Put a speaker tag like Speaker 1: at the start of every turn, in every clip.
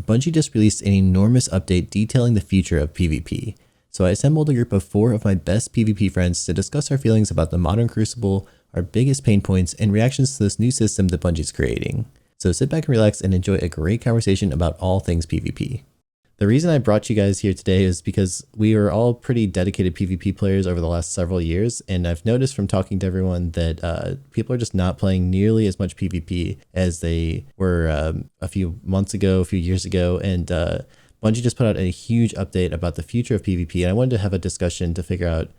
Speaker 1: Bungie just released an enormous update detailing the future of PvP. So I assembled a group of 4 of my best PvP friends to discuss our feelings about the modern Crucible, our biggest pain points, and reactions to this new system that Bungie's creating. So sit back and relax and enjoy a great conversation about all things PvP. The reason I brought you guys here today is because we are all pretty dedicated PvP players over the last several years, and I've noticed from talking to everyone that people are just not playing nearly as much PvP as they were a few months ago, a few years ago, and Bungie just put out a huge update about the future of PvP, and I wanted to have a discussion to figure out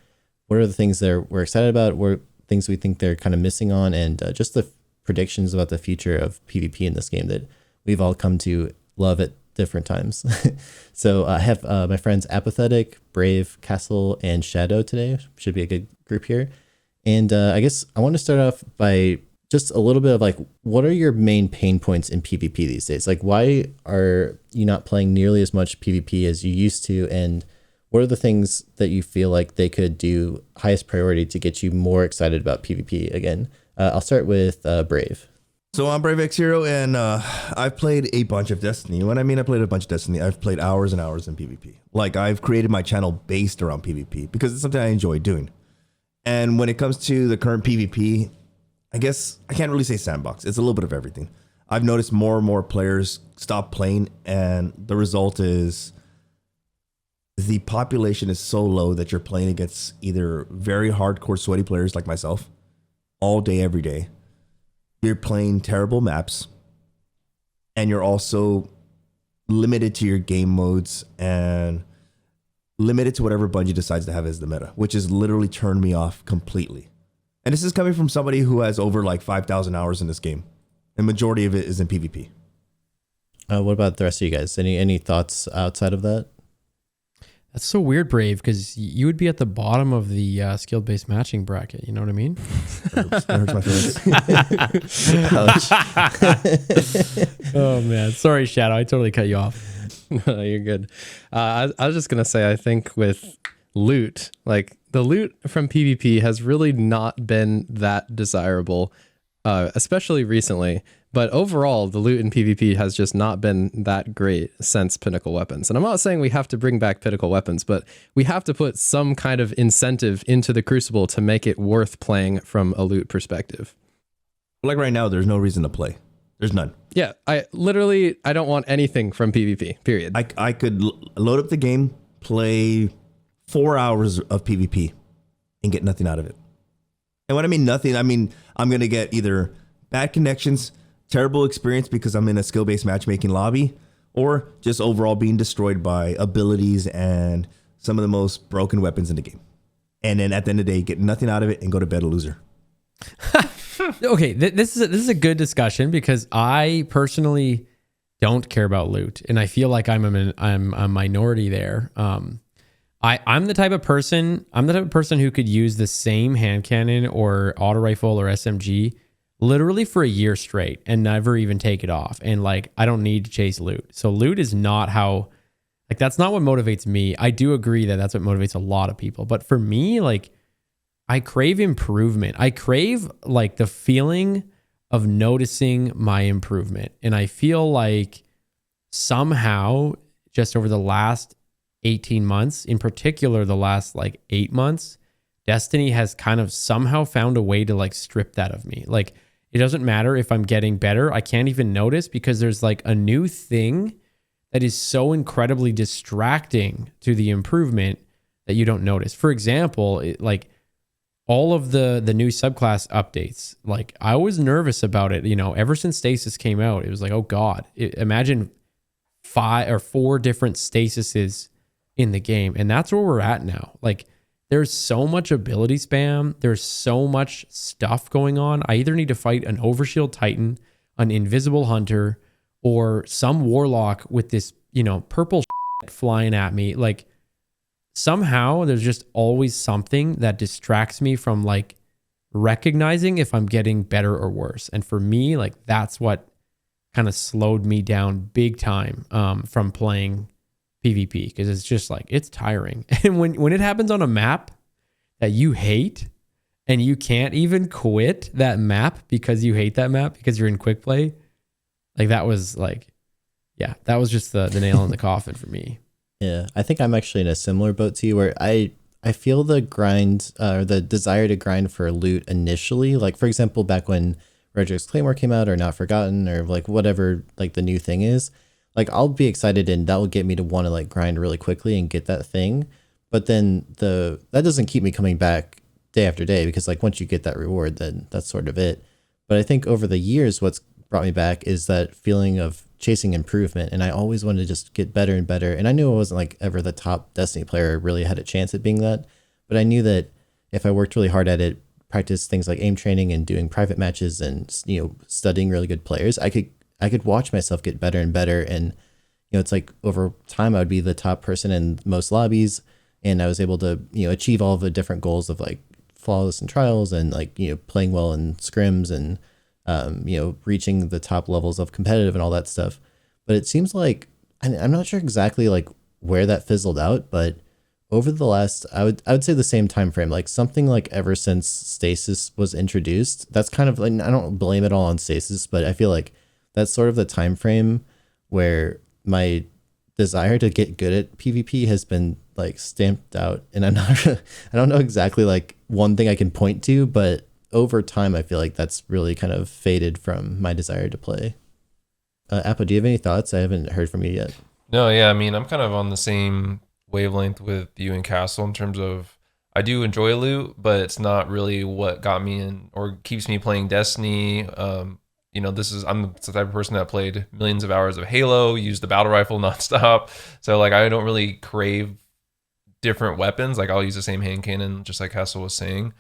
Speaker 1: what are the things that we're excited about, what things we think they're kind of missing on, and just the predictions about the future of PvP in this game that we've all come to love at different times. So I have my friends Apathetic, Brave, Castle, and Shadow today. Should be a good group here. And I guess I want to start off by just a little bit of like, what are your main pain points in PvP these days? Like, why are you not playing nearly as much PvP as you used to? And what are the things that you feel like they could do highest priority to get you more excited about PvP again? I'll start with Brave.
Speaker 2: So I'm Brave X Hero, and I've played a bunch of Destiny. When I mean I played a bunch of Destiny, I've played hours and hours in PvP. Like, I've created my channel based around PvP because it's something I enjoy doing. And when it comes to the current PvP, I guess I can't really say Sandbox. It's a little bit of everything. I've noticed more and more players stop playing, and the result is the population is so low that you're playing against either very hardcore sweaty players like myself all day, every day. You're playing terrible maps, and you're also limited to your game modes and limited to whatever Bungie decides to have as the meta, which has literally turned me off completely. And this is coming from somebody who has over like 5,000 hours in this game. The majority of it is in PvP.
Speaker 1: What about the rest of you guys? Any thoughts outside of that?
Speaker 3: That's so weird, Brave, because you would be at the bottom of the skill-based matching bracket. You know what I mean?
Speaker 2: That hurts my feelings.
Speaker 3: Oh, man. Sorry, Shadow. I totally cut you off.
Speaker 4: No, you're good. I was just going to say, I think with loot, like the loot from PvP has really not been that desirable, especially recently. But overall, the loot in PvP has just not been that great since Pinnacle Weapons. And I'm not saying we have to bring back Pinnacle Weapons, but we have to put some kind of incentive into the Crucible to make it worth playing from a loot perspective.
Speaker 2: Like right now, there's no reason to play. There's none.
Speaker 4: Yeah, I don't want anything from PvP, period.
Speaker 2: I could load up the game, play 4 hours of PvP, and get nothing out of it. And when I mean nothing, I mean I'm going to get either bad connections, terrible experience because I'm in a skill-based matchmaking lobby, or just overall being destroyed by abilities and some of the most broken weapons in the game. And then at the end of the day, get nothing out of it and go to bed a loser.
Speaker 3: Okay, this is a good discussion because I personally don't care about loot, and I feel like I'm a minority there. I'm the type of person who could use the same hand cannon or auto rifle or SMG literally for a year straight and never even take it off. And like, I don't need to chase loot. So loot is not how, like, that's not what motivates me. I do agree that that's what motivates a lot of people. But for me, like, I crave improvement. I crave like the feeling of noticing my improvement. And I feel like somehow just over the last 18 months, in particular, the last like 8 months, Destiny has kind of somehow found a way to like strip that of me. Like, it doesn't matter if I'm getting better. I can't even notice because there's like a new thing that is so incredibly distracting to the improvement that you don't notice. For example, like all of the new subclass updates, like I was nervous about it, you know, ever since Stasis came out. It was like, oh God, imagine 5 or 4 different stasises in the game. And that's where we're at now. Like, there's so much ability spam. There's so much stuff going on. I either need to fight an Overshield Titan, an Invisible Hunter, or some Warlock with this, you know, purple shit flying at me. Like, somehow there's just always something that distracts me from like recognizing if I'm getting better or worse. And for me, like, that's what kind of slowed me down big time from playing PvP, because it's just like, it's tiring. And when it happens on a map that you hate and you can't even quit that map because you hate that map because you're in quick play, like, that was like, yeah, that was just the nail in the coffin for me.
Speaker 1: Yeah, I think I'm actually in a similar boat to you where I feel the grind or the desire to grind for loot initially. Like, for example, back when Redrick's Claymore came out or Not Forgotten or like whatever like the new thing is, like I'll be excited and that will get me to want to like grind really quickly and get that thing. But then that doesn't keep me coming back day after day because like once you get that reward, then that's sort of it. But I think over the years, what's brought me back is that feeling of chasing improvement. And I always wanted to just get better and better. And I knew I wasn't like ever the top Destiny player, really had a chance at being that. But I knew that if I worked really hard at it, practice things like aim training and doing private matches and, you know, studying really good players, I could watch myself get better and better. And, you know, it's like over time, I would be the top person in most lobbies. And I was able to, you know, achieve all the different goals of like flawless in trials and like, you know, playing well in scrims and, you know, reaching the top levels of competitive and all that stuff. But it seems like, I'm not sure exactly like where that fizzled out, but over the last, I would say the same time frame, like something like ever since Stasis was introduced, that's kind of like, I don't blame it all on Stasis, but I feel like that's sort of the time frame where my desire to get good at PvP has been like stamped out. And I'm not, I don't know exactly like one thing I can point to, but over time, I feel like that's really kind of faded from my desire to play. Appa, do you have any thoughts? I haven't heard from you yet.
Speaker 5: No, yeah, I mean, I'm kind of on the same wavelength with you and Castle in terms of I do enjoy loot, but it's not really what got me in or keeps me playing Destiny. You know, I'm the type of person that played millions of hours of Halo, used the battle rifle nonstop. So like I don't really crave different weapons. Like I'll use the same hand cannon, just like Castle was saying.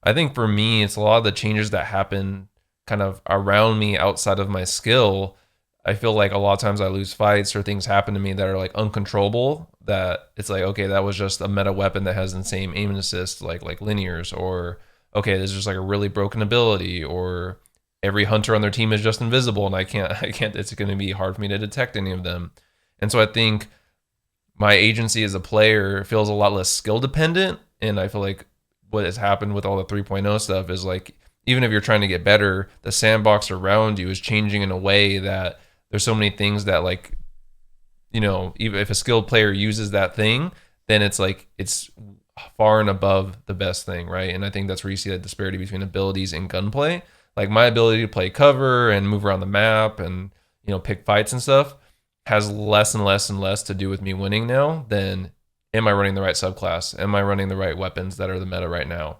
Speaker 5: I think for me, it's a lot of the changes that happen kind of around me outside of my skill. I feel like a lot of times I lose fights or things happen to me that are like uncontrollable, that it's like, okay, that was just a meta weapon that has insane aim and assist, like linears, or okay, there's just like a really broken ability, or every hunter on their team is just invisible and I can't, it's going to be hard for me to detect any of them. And so I think my agency as a player feels a lot less skill dependent. And I feel like what has happened with all the 3.0 stuff is like, even if you're trying to get better, the sandbox around you is changing in a way that there's so many things that like, you know, even if a skilled player uses that thing, then it's like, it's far and above the best thing, right? And I think that's where you see that disparity between abilities and gunplay. Like my ability to play cover and move around the map and, you know, pick fights and stuff has less and less and less to do with me winning now than am I running the right subclass? Am I running the right weapons that are the meta right now?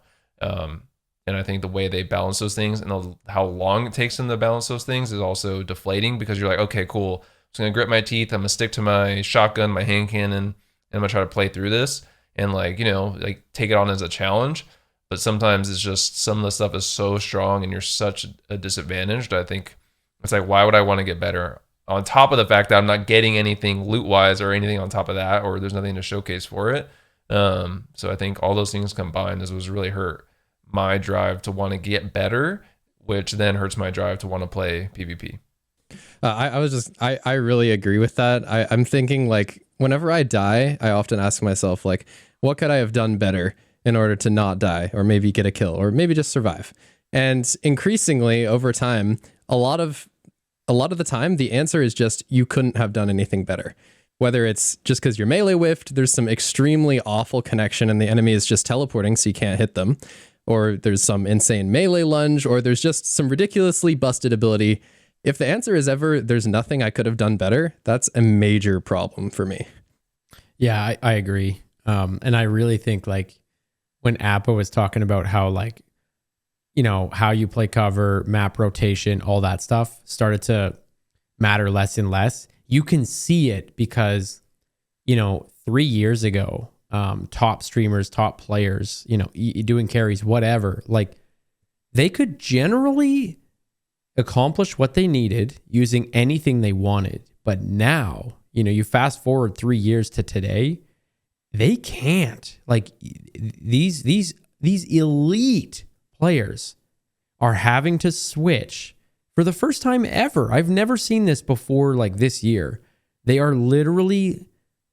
Speaker 5: And I think the way they balance those things and how long it takes them to balance those things is also deflating, because you're like, okay, cool. I'm just going to grit my teeth. I'm going to stick to my shotgun, my hand cannon, and I'm going to try to play through this and like, you know, like take it on as a challenge. But sometimes it's just some of the stuff is so strong and you're such a disadvantaged. I think it's like, why would I want to get better? On top of the fact that I'm not getting anything loot-wise or anything on top of that, or there's nothing to showcase for it. So I think all those things combined was really hurt my drive to want to get better, which then hurts my drive to want to play PvP.
Speaker 4: I really agree with that. I'm thinking like whenever I die, I often ask myself like, what could I have done better in order to not die, or maybe get a kill, or maybe just survive? And increasingly over time, a lot of the time, the answer is just you couldn't have done anything better. Whether it's just because you're melee whiffed, there's some extremely awful connection and the enemy is just teleporting so you can't hit them, or there's some insane melee lunge, or there's just some ridiculously busted ability. If the answer is ever, there's nothing I could have done better, that's a major problem for me.
Speaker 3: Yeah, I agree. And I really think like when Appa was talking about how like, you know, how you play cover, map rotation, all that stuff started to matter less and less. You can see it because, you know, 3 years ago, top streamers, top players, you know, doing carries, whatever, like they could generally accomplish what they needed using anything they wanted. But now, you know, you fast forward 3 years to today, they can't. Like these elite players are having to switch for the first time ever. I've never seen this before. Like this year, they are literally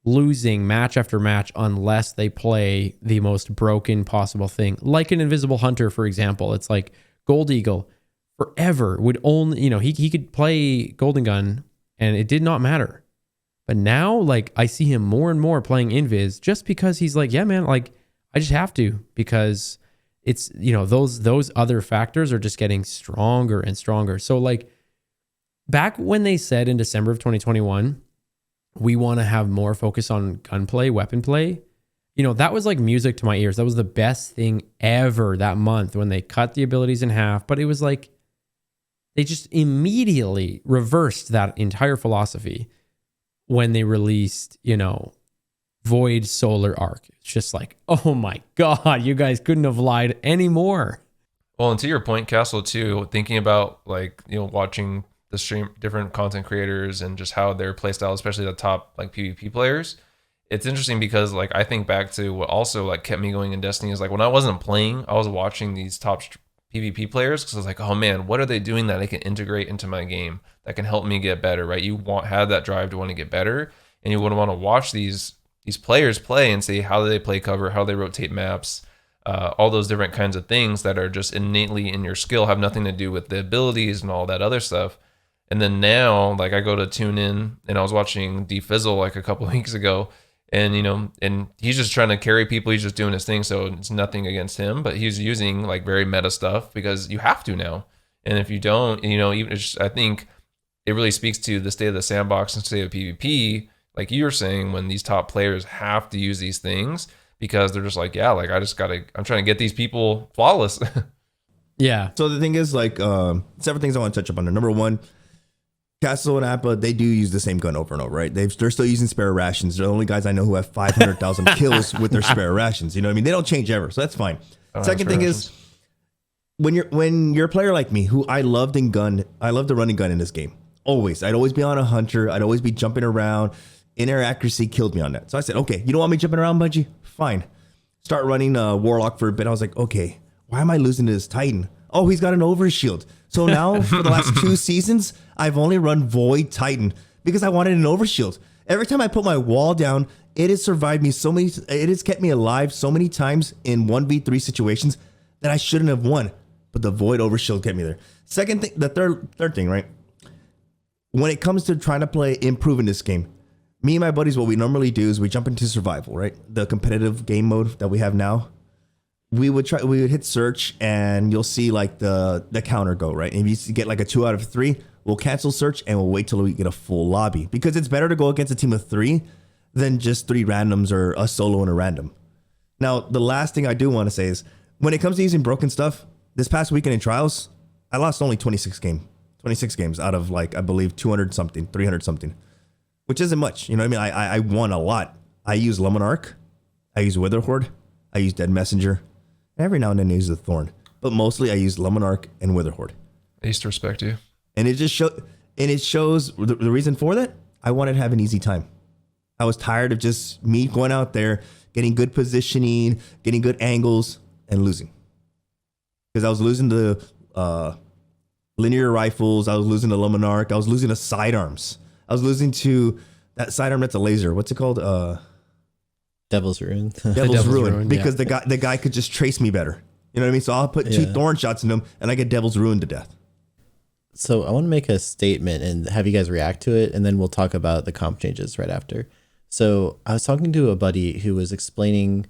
Speaker 3: losing match after match unless they play the most broken possible thing, like an Invisible Hunter, for example. It's like Gold Eagle forever would only, you know, he could play Golden Gun and it did not matter. But now, like, I see him more and more playing Invis just because he's like, yeah, man, like, I just have to, because it's, you know, those other factors are just getting stronger and stronger. So, like, back when they said in December of 2021, we want to have more focus on gunplay, weapon play, you know, that was like music to my ears. That was the best thing ever that month when they cut the abilities in half. But it was like, they just immediately reversed that entire philosophy when they released, you know, Void Solar Arc. It's just like, oh my God, you guys couldn't have lied anymore.
Speaker 5: Well, and to your point, Castle, too, thinking about, like, you know, watching the stream, different content creators and just how their playstyle, especially the top, like, PvP players, it's interesting because, like, I think back to what also, like, kept me going in Destiny is, like, when I wasn't playing, I was watching these top PvP players because I was like, oh man, what are they doing that I can integrate into my game that can help me get better, right? You have that drive to want to get better, and you would want to watch these players play and see how they play cover, how they rotate maps, all those different kinds of things that are just innately in your skill, have nothing to do with the abilities and all that other stuff. And then now, like, I go to tune in, and I was watching D-Fizzle like a couple of weeks ago, and, you know, and he's just trying to carry people. He's just doing his thing. So it's nothing against him, but he's using, like, very meta stuff because you have to now. And if you don't, you know, even I think it really speaks to the state of the sandbox and state of PvP, like you were saying, when these top players have to use these things because they're just like, yeah, like, I'm trying to get these people flawless.
Speaker 3: Yeah.
Speaker 2: So the thing is, like, several things I want to touch up on. Number one, Castle and Appa, they do use the same gun over and over, right? They're still using spare rations. They're the only guys I know who have 500,000 kills with their spare rations. You know what I mean? They don't change ever, so that's fine. Second thing is, when you're a player like me, who I loved the running gun in this game. Always. I'd always be on a hunter. I'd always be jumping around. Inner accuracy killed me on that. So I said, okay, you don't want me jumping around, Bungie? Fine. Start running Warlock for a bit. I was like, okay, why am I losing to this Titan? Oh, he's got an overshield. So now for the last 2 seasons, I've only run Void Titan because I wanted an overshield. Every time I put my wall down, it has survived me it has kept me alive so many times in 1v3 situations that I shouldn't have won. But the Void overshield kept me there. Second thing, the third thing, right? When it comes to trying to improve in this game, me and my buddies, what we normally do is we jump into survival, right? The competitive game mode that we have now. We would hit search, and you'll see, like, the counter go, right? And if you get like a 2 out of 3, we'll cancel search and we'll wait till we get a full lobby, because it's better to go against a team of 3 than just 3 randoms or a solo and a random. Now, the last thing I do want to say is, when it comes to using broken stuff, this past weekend in trials, I lost only 26 games out of, like, I believe 200 something, 300 something, which isn't much. You know what I mean? I won a lot. I use Lemon Arc, I use Witherhoard, I use Dead Messenger. Every now and then I use the Thorn, but mostly I use Lemon Arc and Witherhoard.
Speaker 5: I used to respect you.
Speaker 2: And it shows the reason for that. I wanted to have an easy time. I was tired of just me going out there, getting good positioning, getting good angles, and losing. Because I was losing the linear rifles, I was losing the Lemon Arc, I was losing the sidearms. I was losing to that sidearm that's a laser. What's it called?
Speaker 1: Devil's Ruin.
Speaker 2: Devil's Ruin, because
Speaker 3: yeah.
Speaker 2: the guy could just trace me better. You know what I mean? So I'll put 2 thorn shots in him, and I get Devil's Ruin to death.
Speaker 1: So I want to make a statement and have you guys react to it, and then we'll talk about the comp changes right after. So I was talking to a buddy who was explaining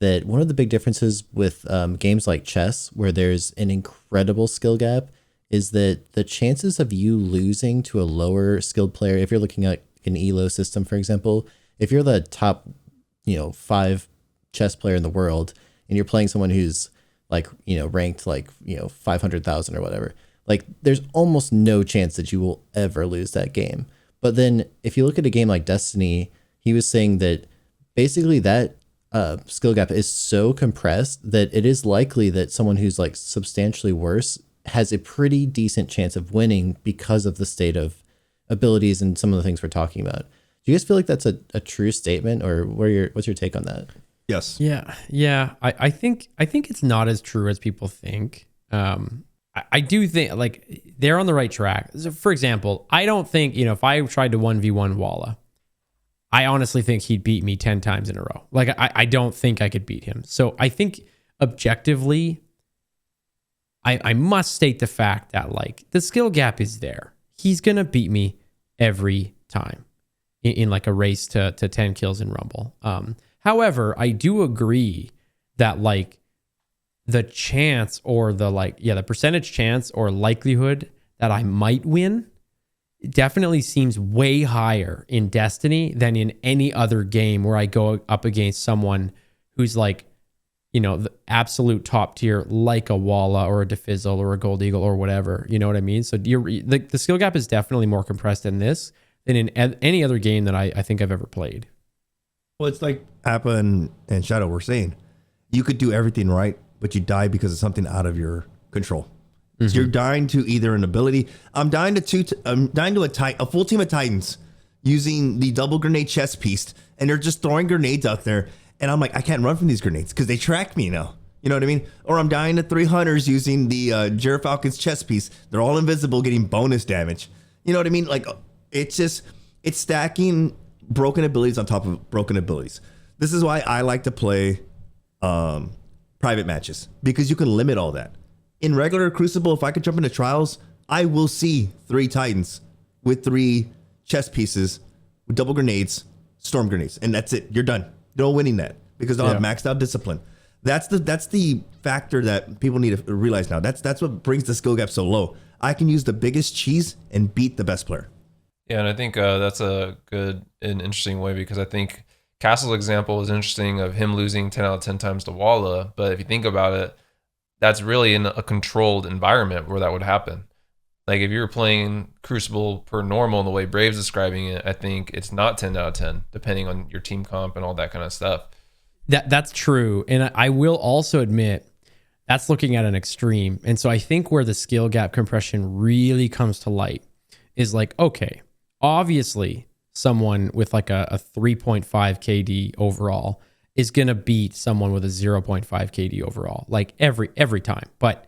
Speaker 1: that one of the big differences with games like chess, where there's an incredible skill gap, is that the chances of you losing to a lower skilled player, if you're looking at an ELO system, for example, if you're the top 5 chess player in the world and you're playing someone who's like, ranked like, 500,000 or whatever, like there's almost no chance that you will ever lose that game. But then if you look at a game like Destiny, he was saying that basically that skill gap is so compressed that it is likely that someone who's like substantially worse has a pretty decent chance of winning because of the state of abilities and some of the things we're talking about. Do you guys feel like that's a true statement, or what's your take on that?
Speaker 2: Yes.
Speaker 3: Yeah. I think it's not as true as people think. I do think, like, they're on the right track. So, for example, I don't think, if I tried to 1v1 Walla, I honestly think he'd beat me 10 times in a row. Like, I don't think I could beat him. So I think objectively, I must state the fact that, like, the skill gap is there. He's going to beat me every time in like a race to 10 kills in Rumble. However, I do agree that like the chance or the percentage chance or likelihood that I might win definitely seems way higher in Destiny than in any other game where I go up against someone who's like, the absolute top tier, like a Walla or a Defizzle or a Gold Eagle or whatever. You know what I mean? So the skill gap is definitely more compressed in this than in any other game that I think I've ever played.
Speaker 2: Well, it's like Appa and Shadow were saying. You could do everything right, but you die because of something out of your control. So you're dying to either an ability. I'm dying to a full team of Titans using the double grenade chest piece, and they're just throwing grenades out there. And I'm like, I can't run from these grenades because they track me now. You know what I mean? Or I'm dying to 3 hunters using the Gerafalcon's chest piece. They're all invisible, getting bonus damage. You know what I mean? Like, it's stacking broken abilities on top of broken abilities. This is why I like to play private matches, because you can limit all that. In regular Crucible, if I could jump into trials, I will see 3 Titans with 3 chest pieces, with double grenades, storm grenades, and that's it. You're done. No winning that because they'll have maxed out discipline. That's the factor that people need to realize now. That's what brings the skill gap so low. I can use the biggest cheese and beat the best player.
Speaker 5: Yeah, and I think that's a good and interesting way, because I think Castle's example is interesting of him losing 10 out of 10 times to Walla. But if you think about it, that's really in a controlled environment where that would happen. Like if you're playing Crucible per normal, the way Brave's describing it, I think it's not 10 out of 10, depending on your team comp and all that kind of stuff.
Speaker 3: That's true. And I will also admit that's looking at an extreme. And so I think where the skill gap compression really comes to light is like, okay, obviously someone with like a 3.5 KD overall is going to beat someone with a 0.5 KD overall, like every time. But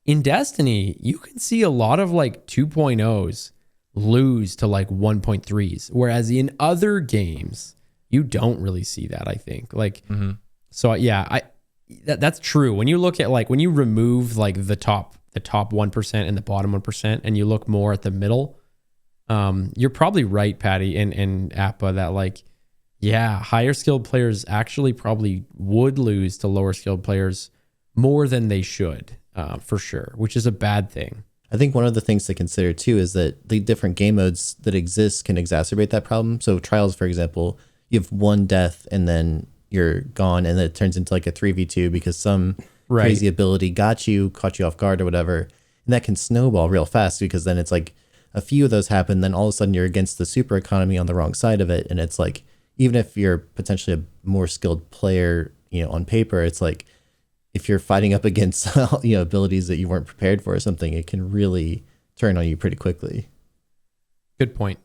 Speaker 3: in Destiny, you can see a lot of like 2.0s lose to like 1.3s, whereas in other games, you don't really see that, I think. Like, so yeah, that's true. When you look at like, when you remove like the top 1% and the bottom 1%, and you look more at the middle, you're probably right, Patty and Appa, that like, yeah, higher skilled players actually probably would lose to lower skilled players more than they should, for sure, which is a bad thing.
Speaker 1: I think one of the things to consider too is that the different game modes that exist can exacerbate that problem. So trials, for example, you have one death and then you're gone, and then it turns into like a 3v2 because some crazy ability caught you off guard or whatever. And that can snowball real fast, because then it's like a few of those happen, then all of a sudden you're against the super economy on the wrong side of it. And it's like, even if you're potentially a more skilled player, on paper, it's like if you're fighting up against abilities that you weren't prepared for or something, it can really turn on you pretty quickly.
Speaker 3: Good point.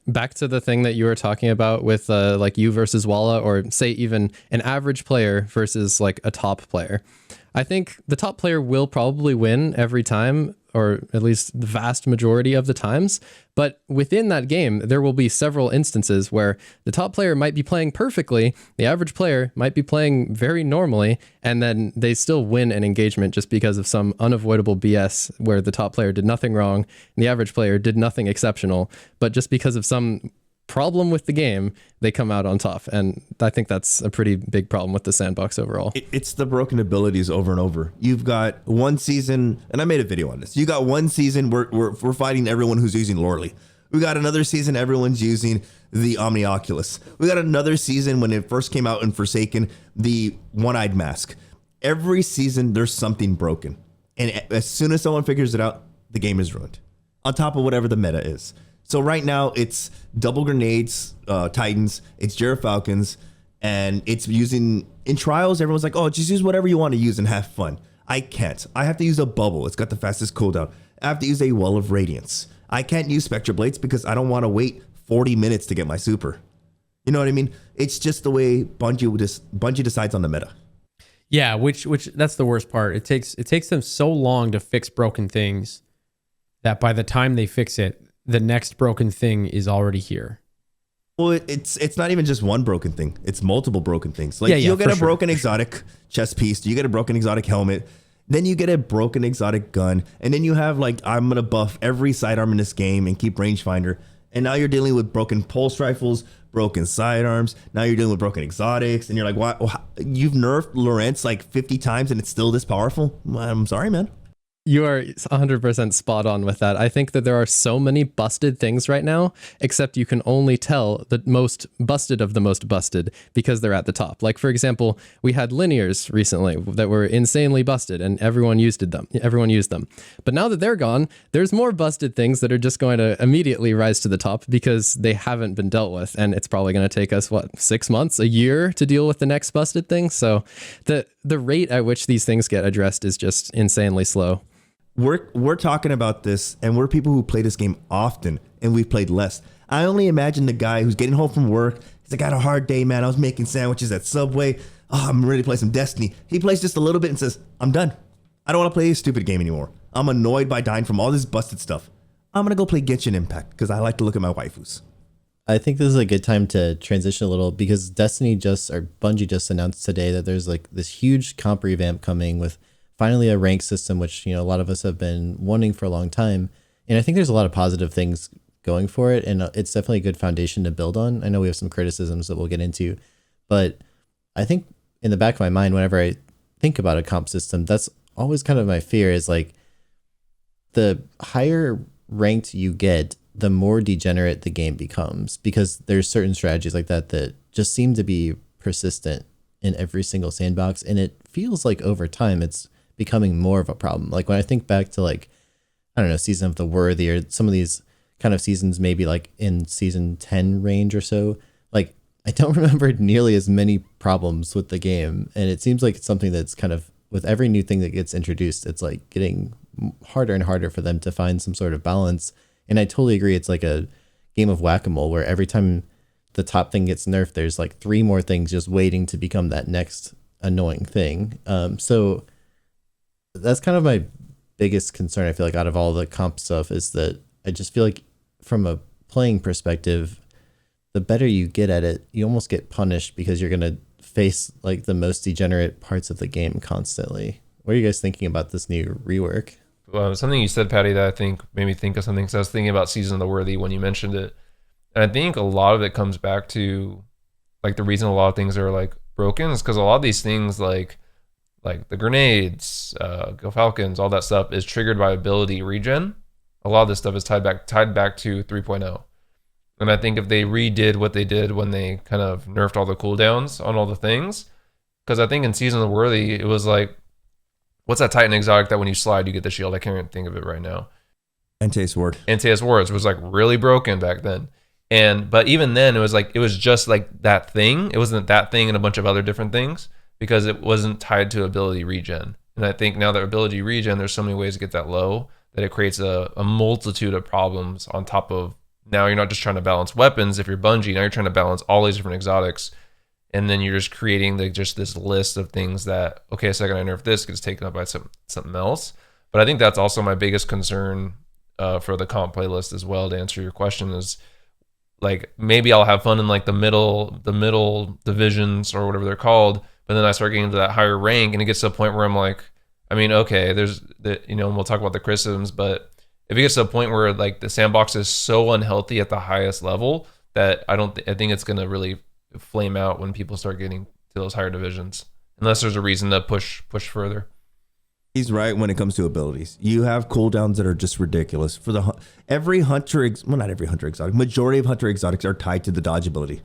Speaker 4: Back to the thing that you were talking about with like you versus Walla, or say even an average player versus like a top player. I think the top player will probably win every time, or at least the vast majority of the times. But within that game, there will be several instances where the top player might be playing perfectly, the average player might be playing very normally, and then they still win an engagement just because of some unavoidable BS where the top player did nothing wrong and the average player did nothing exceptional. But just because of some problem with the game, they come out on top. And I think that's a pretty big problem with the sandbox overall.
Speaker 2: It's the broken abilities over and over. You've got one season, and I made a video on this. You got one season where we're fighting everyone who's using Loreley. We got another season, everyone's using the Omni Oculus. We got another season when it first came out in Forsaken, the one-eyed mask. Every season, there's something broken. And as soon as someone figures it out, the game is ruined. On top of whatever the meta is. So right now it's double grenades, Titans, it's Gerafalcons, and it's using in trials. Everyone's like, oh, just use whatever you want to use and have fun. I can't. I have to use a bubble. It's got the fastest cooldown. I have to use a Well of Radiance. I can't use Spectre Blades because I don't want to wait 40 minutes to get my super. You know what I mean? It's just the way Bungie decides on the meta.
Speaker 3: Yeah, which that's the worst part. It takes them so long to fix broken things that by the time they fix it, the next broken thing is already here.
Speaker 2: Well, it's not even just one broken thing. It's multiple broken things. Like you'll get a broken exotic chest piece. You get a broken exotic helmet. Then you get a broken exotic gun. And then you have like, I'm going to buff every sidearm in this game and keep rangefinder. And now you're dealing with broken pulse rifles, broken sidearms. Now you're dealing with broken exotics. And you're like, what? You've nerfed Lorentz like 50 times and it's still this powerful? I'm sorry, man.
Speaker 4: You are 100% spot on with that. I think that there are so many busted things right now, except you can only tell the most busted of the most busted because they're at the top. Like, for example, we had linears recently that were insanely busted and everyone used them. But now that they're gone, there's more busted things that are just going to immediately rise to the top because they haven't been dealt with. And it's probably going to take us, 6 months, a year to deal with the next busted thing. So the rate at which these things get addressed is just insanely slow.
Speaker 2: We're talking about this, and we're people who play this game often, and we've played less. I only imagine the guy who's getting home from work. He's like, I had a hard day, man. I was making sandwiches at Subway. Oh, I'm ready to play some Destiny. He plays just a little bit and says, I'm done. I don't want to play this stupid game anymore. I'm annoyed by dying from all this busted stuff. I'm going to go play Genshin Impact because I like to look at my waifus.
Speaker 1: I think this is a good time to transition a little because Bungie just announced today that there's like this huge comp revamp coming with finally a rank system, which, a lot of us have been wanting for a long time. And I think there's a lot of positive things going for it. And it's definitely a good foundation to build on. I know we have some criticisms that we'll get into, but I think in the back of my mind, whenever I think about a comp system, that's always kind of my fear is like the higher ranked you get, the more degenerate the game becomes because there's certain strategies like that just seem to be persistent in every single sandbox. And it feels like over time, it's becoming more of a problem. Like when I think back to like, I don't know, Season of the Worthy or some of these kind of seasons, maybe like in season 10 range or so, like I don't remember nearly as many problems with the game. And it seems like it's something that's kind of with every new thing that gets introduced, it's like getting harder and harder for them to find some sort of balance. And I totally agree. It's like a game of whack-a-mole where every time the top thing gets nerfed, there's like 3 more things just waiting to become that next annoying thing. So that's kind of my biggest concern. I feel like out of all the comp stuff is that I just feel like from a playing perspective, the better you get at it, you almost get punished because you're going to face like the most degenerate parts of the game constantly. What are you guys thinking about this new rework?
Speaker 5: Well, something you said, Patty, that I think made me think of something. Because I was thinking about Season of the Worthy when you mentioned it. And I think a lot of it comes back to like the reason a lot of things are like broken is because a lot of these things like the grenades, Go Falcons, all that stuff is triggered by ability regen. A lot of this stuff is tied back to 3.0. And I think if they redid what they did when they kind of nerfed all the cooldowns on all the things, because I think in Season of the Worthy, it was like, what's that Titan exotic that when you slide, you get the shield? I can't even think of it right now.
Speaker 2: Antaeus Ward.
Speaker 5: Antaeus Ward was like really broken back then. But even then, it was just like that thing. It wasn't that thing and a bunch of other different things because it wasn't tied to ability regen. And I think now that ability regen, there's so many ways to get that low that it creates a multitude of problems on top of now you're not just trying to balance weapons. If you're Bungie, now you're trying to balance all these different exotics. And then you're just creating just this list of things that, okay, second I nerf this gets taken up by something else. But I think that's also my biggest concern for the comp playlist as well, to answer your question, is like maybe I'll have fun in like the middle divisions or whatever they're called, but then I start getting into that higher rank and it gets to a point where I'm like, I mean, okay, there's the, and we'll talk about the criticisms, but if it gets to a point where like the sandbox is so unhealthy at the highest level that I think it's going to really flame out when people start getting to those higher divisions, unless there's a reason to push further.
Speaker 2: He's right when it comes to abilities. You have cooldowns that are just ridiculous. For not every hunter exotic, majority of hunter exotics are tied to the dodge ability.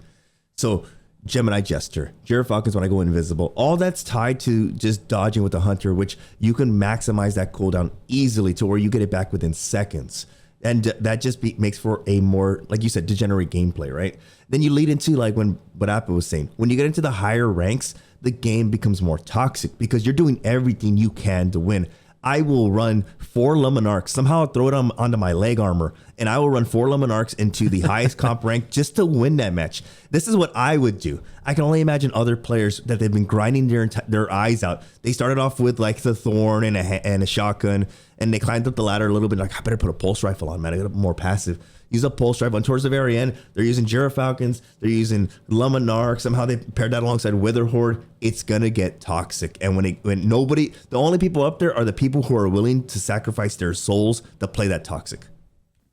Speaker 2: So Gemini Jester, Falcons when I go invisible, all that's tied to just dodging with the hunter, which you can maximize that cooldown easily to where you get it back within seconds. And that just makes for a more, like you said, degenerate gameplay, right? Then you lead into like what Apple was saying. When you get into the higher ranks, the game becomes more toxic because you're doing everything you can to win. I will run 4 Luminarchs, somehow throw it onto my leg armor, and I will run 4 Luminarchs into the highest comp rank just to win that match. This is what I would do. I can only imagine other players that they've been grinding their eyes out. They started off with like the Thorn and a shotgun, and they climbed up the ladder a little bit. Like, I better put a pulse rifle on, man. I got more passive. Use a pulse rifle, and towards the very end, they're using Falcons, they're using Luminarch. Somehow they paired that alongside Witherhoard. It's gonna get toxic, and the only people up there are the people who are willing to sacrifice their souls to play that toxic.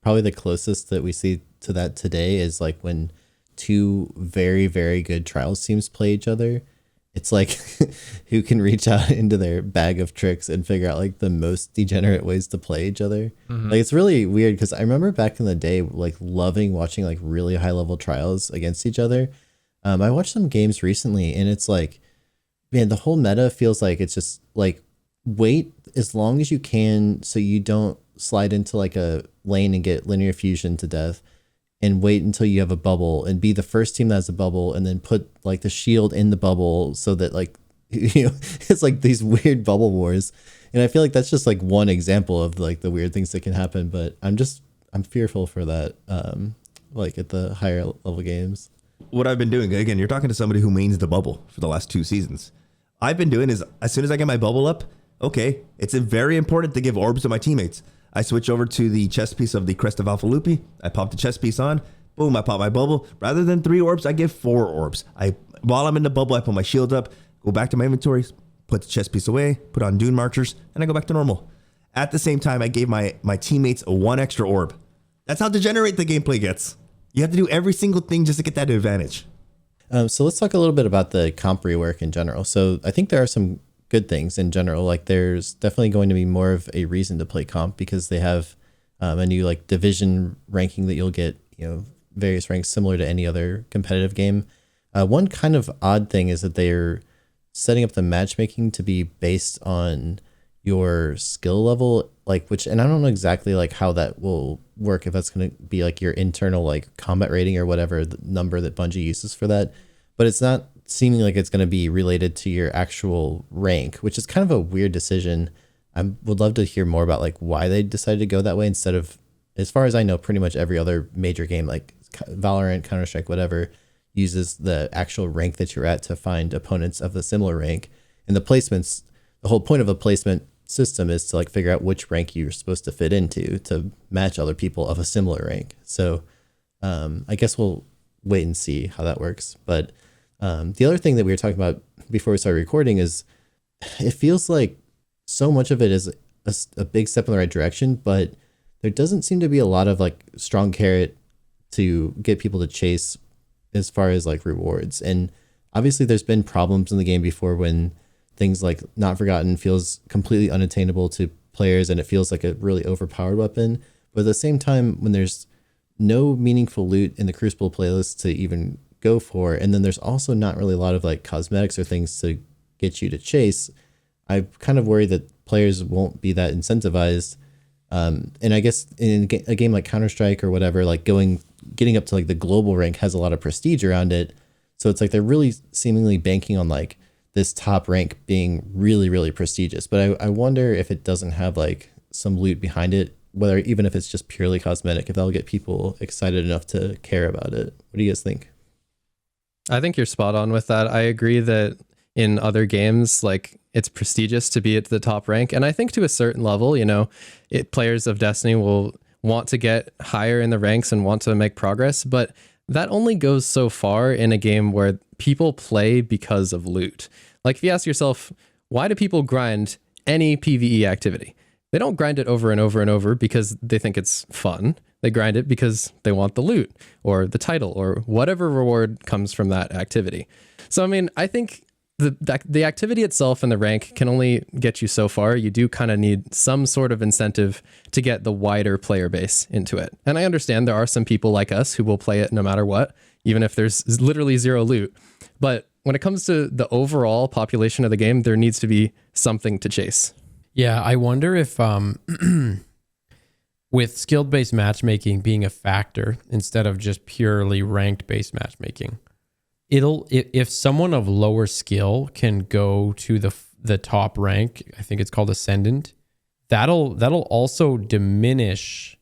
Speaker 1: Probably the closest that we see to that today is like when two very, very good trials teams play each other. It's like who can reach out into their bag of tricks and figure out like the most degenerate ways to play each other. Like it's really weird because I remember back in the day like loving watching like really high level trials against each other. I watched some games recently and it's like, man, the whole meta feels like it's just like wait as long as you can so you don't slide into like a lane and get linear fusion to death, and wait until you have a bubble and be the first team that has a bubble and then put like the shield in the bubble so that like, you know, it's like these weird bubble wars. And I feel like that's just like one example of like the weird things that can happen, but I'm fearful for that. Like at the higher level games.
Speaker 2: What I've been doing, again, you're talking to somebody who mains the bubble for the last 2 seasons. I've been doing is as soon as I get my bubble up, okay, it's very important to give orbs to my teammates. I switch over to the chest piece of the Crest of Alpha Lupi. I pop the chest piece on. Boom, I pop my bubble. Rather than 3 orbs, I give 4 orbs. While I'm in the bubble, I put my shield up, go back to my inventory, put the chest piece away, put on Dune Marchers, and I go back to normal. At the same time, I gave my teammates 1 extra orb. That's how degenerate the gameplay gets. You have to do every single thing just to get that advantage.
Speaker 1: So let's talk a little bit about the comp rework in general. So I think there are some good things in general. Like there's definitely going to be more of a reason to play comp because they have a new like division ranking that you'll get, you know, various ranks similar to any other competitive game. One kind of odd thing is that they're setting up the matchmaking to be based on your skill level, like and I don't know exactly like how that will work, if that's going to be like your internal like combat rating or whatever the number that Bungie uses for that, but it's not seeming like it's going to be related to your actual rank, which is kind of a weird decision. I would love to hear more about like why they decided to go that way instead of, as far as I know, pretty much every other major game like Valorant, Counter-Strike, whatever, uses the actual rank that you're at to find opponents of the similar rank. And the placements, the whole point of a placement system is to like figure out which rank you're supposed to fit into to match other people of a similar rank. So I guess we'll wait and see how that works. But the other thing that we were talking about before we started recording is it feels like so much of it is a big step in the right direction, but there doesn't seem to be a lot of like strong carrot to get people to chase as far as like rewards. And obviously there's been problems in the game before when things like Not Forgotten feels completely unattainable to players and it feels like a really overpowered weapon. But at the same time, when there's no meaningful loot in the Crucible playlist to even go for, and then there's also not really a lot of like cosmetics or things to get you to chase, I kind of worry that players won't be that incentivized. And I guess in a game like Counter-Strike or whatever, like getting up to like the global rank has a lot of prestige around it. So it's like they're really seemingly banking on like this top rank being really, really prestigious. But I wonder if it doesn't have like some loot behind it, whether even if it's just purely cosmetic, if that'll get people excited enough to care about it. What do you guys think?
Speaker 4: I think you're spot on with that. I agree that in other games, like it's prestigious to be at the top rank. And I think to a certain level, you know, players of Destiny will want to get higher in the ranks and want to make progress. But that only goes so far in a game where people play because of loot. Like if you ask yourself, why do people grind any PvE activity? They don't grind it over and over and over because they think it's fun. They grind it because they want the loot or the title or whatever reward comes from that activity. So, I mean, I think the activity itself and the rank can only get you so far. You do kind of need some sort of incentive to get the wider player base into it. And I understand there are some people like us who will play it no matter what, even if there's literally zero loot. But when it comes to the overall population of the game, there needs to be something to chase.
Speaker 3: Yeah, I wonder if with skill-based matchmaking being a factor instead of just purely ranked-based matchmaking, if someone of lower skill can go to the top rank, I think it's called Ascendant, that'll also diminish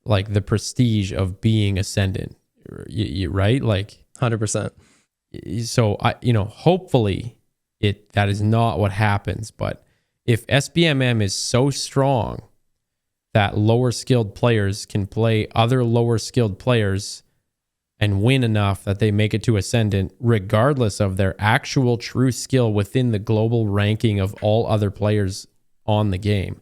Speaker 3: like the prestige of being Ascendant, right? Like
Speaker 4: 100%.
Speaker 3: So hopefully that is not what happens, but if SBMM is so strong that lower skilled players can play other lower skilled players and win enough that they make it to Ascendant, regardless of their actual true skill within the global ranking of all other players on the game,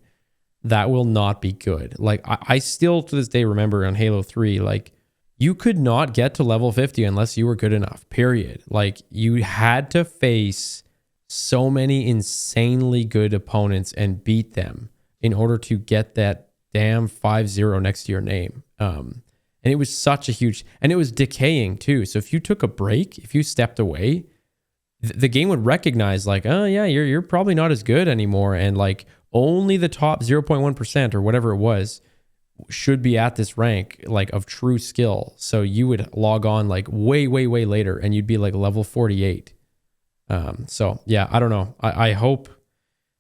Speaker 3: that will not be good. Like I still to this day remember on Halo 3, like you could not get to level 50 unless you were good enough, period. Like, you had to face so many insanely good opponents and beat them in order to get that damn 5-0 next to your name. And it was such a huge, and it was decaying too. So if you took a break, if you stepped away, the game would recognize like, oh yeah, you're probably not as good anymore. And like only the top 0.1% or whatever it was should be at this rank like of true skill. So you would log on like way later and you'd be like level 48. So yeah, I don't know. I hope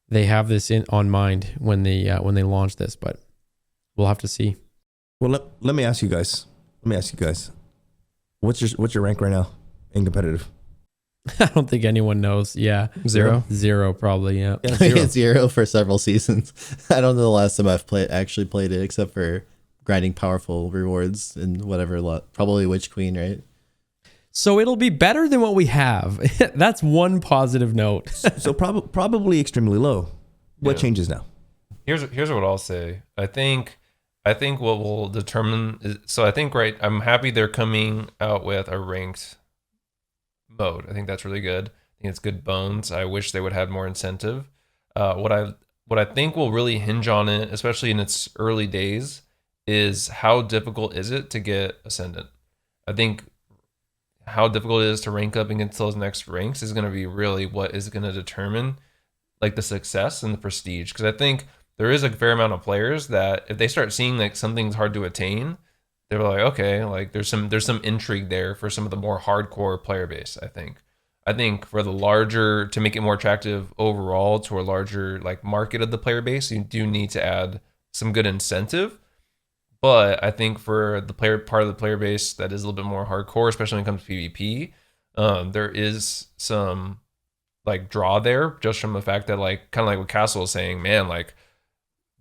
Speaker 3: they have this on mind when they launch this, but we'll have to see.
Speaker 2: Well, let me ask you guys. What's your rank right now in competitive?
Speaker 3: I don't think anyone knows. Yeah. Zero probably. Yeah.
Speaker 1: I hit 0 for several seasons. I don't know the last time I've actually played it, except for grinding powerful rewards and whatever lot. Probably Witch Queen, right?
Speaker 3: So it'll be better than what we have. That's one positive note.
Speaker 2: So probably extremely low. What changes now?
Speaker 5: Here's what I'll say. I think what will determine is, so I think I'm happy they're coming out with a ranked mode. I think that's really good. I think it's good bones. I wish they would have more incentive. What I think will really hinge on it, especially in its early days, is how difficult is it to get Ascendant. I think how difficult it is to rank up against those next ranks is going to be really what is going to determine like the success and the prestige. Because I think there is a fair amount of players that if they start seeing like something's hard to attain, they're like, okay, like there's some intrigue there for some of the more hardcore player base. I think for the larger, to make it more attractive overall to a larger like market of the player base, you do need to add some good incentive. But I think for the part of the player base that is a little bit more hardcore, especially when it comes to PvP, there is some like draw there just from the fact that like kind of like what Castle was saying, man, like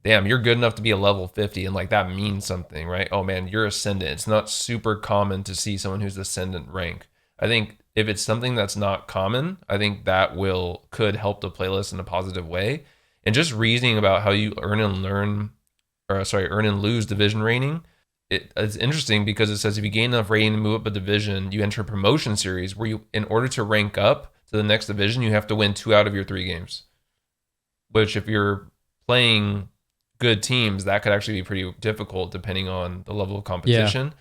Speaker 5: damn, you're good enough to be a level 50 and like that means something, right? Oh man, you're Ascendant. It's not super common to see someone who's Ascendant rank. I think if it's something that's not common, I think that could help the playlist in a positive way. And just reasoning about how you earn and lose division rating, it's interesting because it says if you gain enough rating to move up a division, you enter a promotion series where you, in order to rank up to the next division, you have to win 2 out of your 3 games. Which if you're playing good teams, that could actually be pretty difficult depending on the level of competition.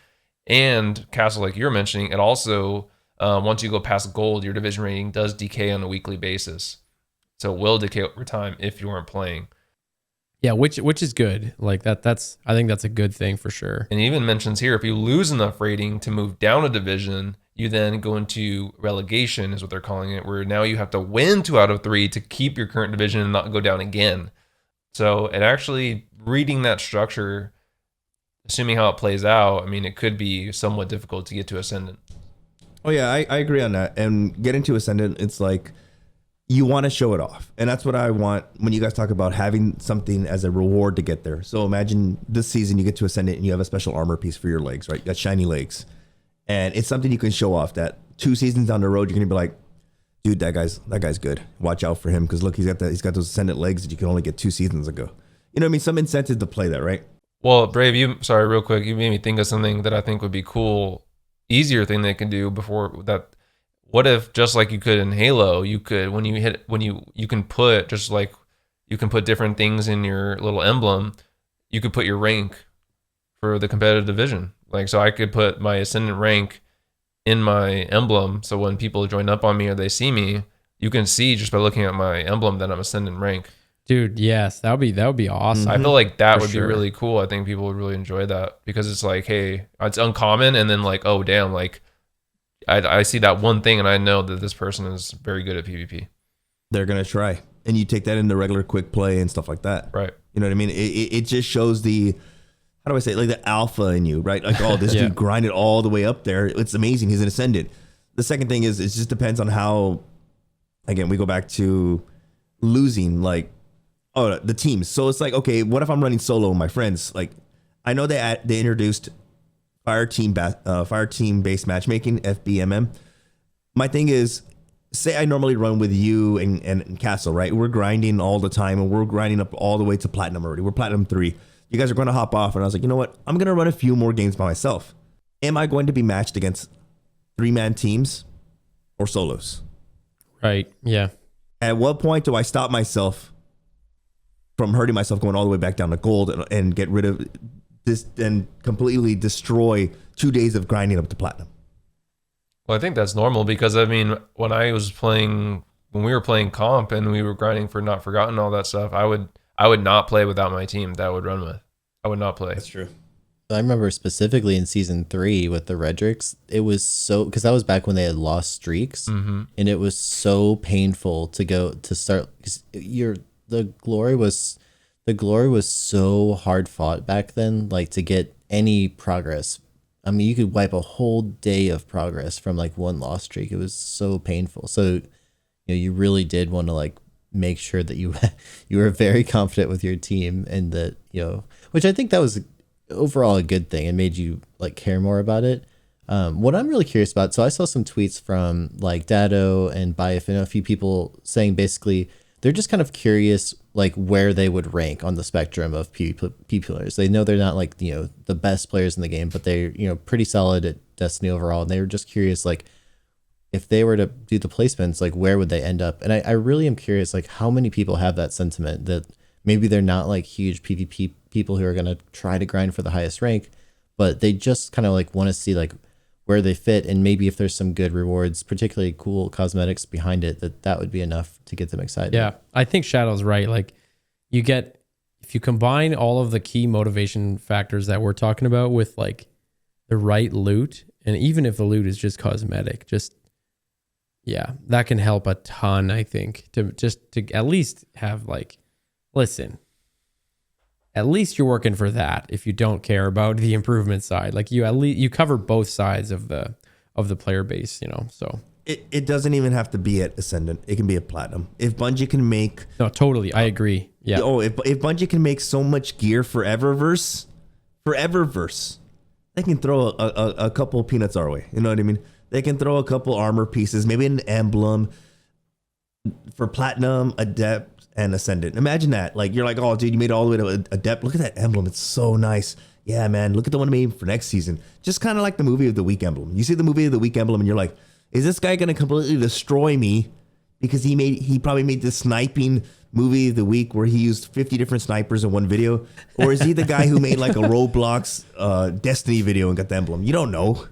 Speaker 5: Yeah. And Castle, like you were mentioning, it also once you go past gold, your division rating does decay on a weekly basis, so it will decay over time if you weren't playing.
Speaker 3: Yeah, which is good. Like that's I think that's a good thing for sure.
Speaker 5: And he even mentions here, if you lose enough rating to move down a division, you then go into relegation, is what they're calling it, where now you have to win 2 out of 3 to keep your current division and not go down again. So it actually, reading that structure, assuming how it plays out, I mean, it could be somewhat difficult to get to Ascendant.
Speaker 2: Oh yeah, I agree on that. And getting to Ascendant, it's like you want to show it off. And that's what I want when you guys talk about having something as a reward to get there. So imagine this season you get to Ascendant and you have a special armor piece for your legs, right? You got shiny legs. And it's something you can show off that 2 seasons down the road, you're going to be like, dude, that guy's good. Watch out for him because look, he's got those Ascendant legs that you can only get 2 seasons ago. You know what I mean? Some incentive to play that, right?
Speaker 5: Well, Brave, real quick, you made me think of something that I think would be cool, easier thing they can do before that. What if just like you could in Halo, you could you can put just like you can put different things in your little emblem, you could put your rank for the competitive division. Like so I could put my Ascendant rank in my emblem, so when people join up on me or they see me, you can see just by looking at my emblem that I'm Ascendant rank.
Speaker 3: Dude, yes, that would be awesome.
Speaker 5: I feel like that
Speaker 3: For
Speaker 5: would
Speaker 3: sure.
Speaker 5: be really cool. I think people would really enjoy that because it's like, hey, it's uncommon, and then like, oh damn, like I see that one thing and I know that this person is very good at PvP.
Speaker 2: They're gonna try, and you take that into regular quick play and stuff like that.
Speaker 5: Right.
Speaker 2: You know what I mean? It just shows the, how do I say it? Like the alpha in you, right? Like, oh, this dude grinded all the way up there. It's amazing. He's an Ascendant. The second thing is, it just depends on how, again, we go back to losing, like, oh, the teams. So it's like, okay, what if I'm running solo with my friends? Like, I know they introduced fire team based matchmaking, FBMM. My thing is, say I normally run with you and Castle, right? We're grinding all the time and we're grinding up all the way to platinum already. We're platinum 3. You guys are going to hop off. And I was like, you know what? I'm going to run a few more games by myself. am I going to be matched against 3-man teams or solos?
Speaker 3: Right. Yeah.
Speaker 2: At what point do I stop myself from hurting myself going all the way back down to gold and get rid of this and completely destroy 2 days of grinding up to platinum?
Speaker 5: Well, I think that's normal because I mean, when we were playing comp and we were grinding for Not Forgotten, all that stuff, I would not play without my team that I would run with. I would not play.
Speaker 2: That's true.
Speaker 1: I remember specifically in season 3 with the Redrix, it was so, because that was back when they had lost streaks, and it was so painful to start, because the glory was so hard fought back then, like to get any progress. I mean, you could wipe a whole day of progress from like one loss streak. It was so painful. So, you really did want to like make sure that you were very confident with your team, and that, which I think that was overall a good thing and made you like care more about it. What I'm really curious about, so I saw some tweets from like Dado and Biaf and a few people saying basically they're just kind of curious like where they would rank on the spectrum of PvP players. They know they're not like, the best players in the game, but they're, pretty solid at Destiny overall. And they were just curious, like, if they were to do the placements, like where would they end up? And I really am curious, like how many people have that sentiment that maybe they're not like huge PvP people who are going to try to grind for the highest rank, but they just kind of like want to see like where they fit, and maybe if there's some good rewards, particularly cool cosmetics behind it, that would be enough to get them excited.
Speaker 3: Yeah, I think Shadow's right. Like if you combine all of the key motivation factors that we're talking about with like the right loot, and even if the loot is just cosmetic, that can help a ton, I think, to at least have like, listen, at least you're working for that if you don't care about the improvement side. Like you cover both sides of the player base, so.
Speaker 2: It doesn't even have to be at Ascendant. It can be at Platinum. If Bungie can make...
Speaker 3: No, totally. I agree. Yeah.
Speaker 2: Oh, if Bungie can make so much gear for Eververse, they can throw a couple of peanuts our way. You know what I mean? They can throw a couple armor pieces, maybe an emblem for Platinum, Adept, and Ascendant. Imagine that. Like, you're like, oh, dude, you made it all the way to Adept. Look at that emblem. It's so nice. Yeah, man. Look at the one I made for next season. Just kind of like the movie of the week emblem. You see the movie of the week emblem and you're like, is this guy going to completely destroy me because he probably made the sniping movie of the week where he used 50 different snipers in one video? Or is he the guy who made like a Roblox Destiny video and got the emblem? You don't know.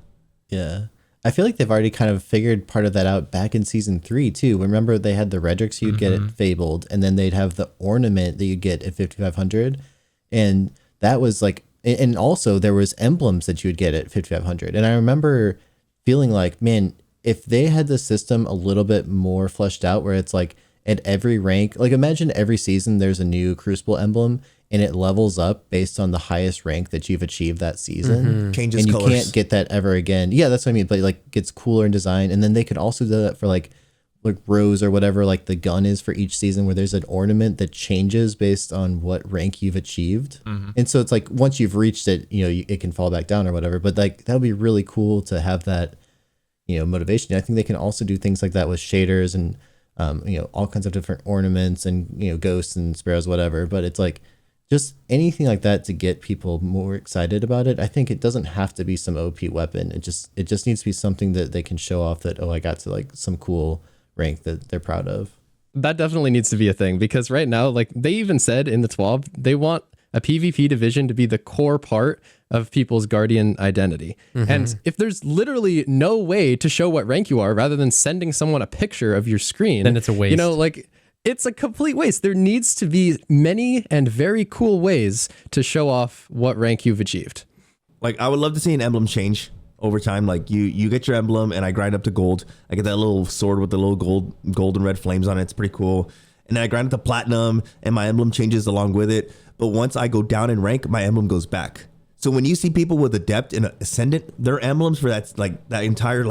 Speaker 1: Yeah. I feel like they've already kind of figured part of that out back in season 3 too. Remember they had the Redrix you'd get at Fabled, and then they'd have the ornament that you'd get at 5500. And that was like, and also there was emblems that you would get at 5500. And I remember feeling like, man, if they had the system a little bit more fleshed out where it's like at every rank, like imagine every season there's a new Crucible emblem and it levels up based on the highest rank that you've achieved that season.
Speaker 2: Changes
Speaker 1: and you
Speaker 2: colors.
Speaker 1: can't get that ever again. Yeah, that's what I mean. But like gets cooler in design. And then they could also do that for like Rose or whatever, like the gun is for each season, where there's an ornament that changes based on what rank you've achieved. And so it's like once you've reached it, it can fall back down or whatever. But like that would be really cool to have that, motivation. I think they can also do things like that with shaders and all kinds of different ornaments and ghosts and sparrows, whatever. But it's like just anything like that to get people more excited about it. I think it doesn't have to be some OP weapon. It just needs to be something that they can show off that, I got to like some cool rank that they're proud of.
Speaker 4: That definitely needs to be a thing, because right now, like they even said in the TWAB, they want a PvP division to be the core part of people's Guardian identity. And if there's literally no way to show what rank you are rather than sending someone a picture of your screen,
Speaker 3: then it's a waste.
Speaker 4: It's a complete waste. There needs to be many and very cool ways to show off what rank you've achieved.
Speaker 2: Like, I would love to see an emblem change over time. Like you get your emblem and I grind up to gold. I get that little sword with the little gold and red flames on it. It's pretty cool. And then I grind up to platinum and my emblem changes along with it. But once I go down in rank, my emblem goes back. So when you see people with Adept and Ascendant, their emblems for that entire,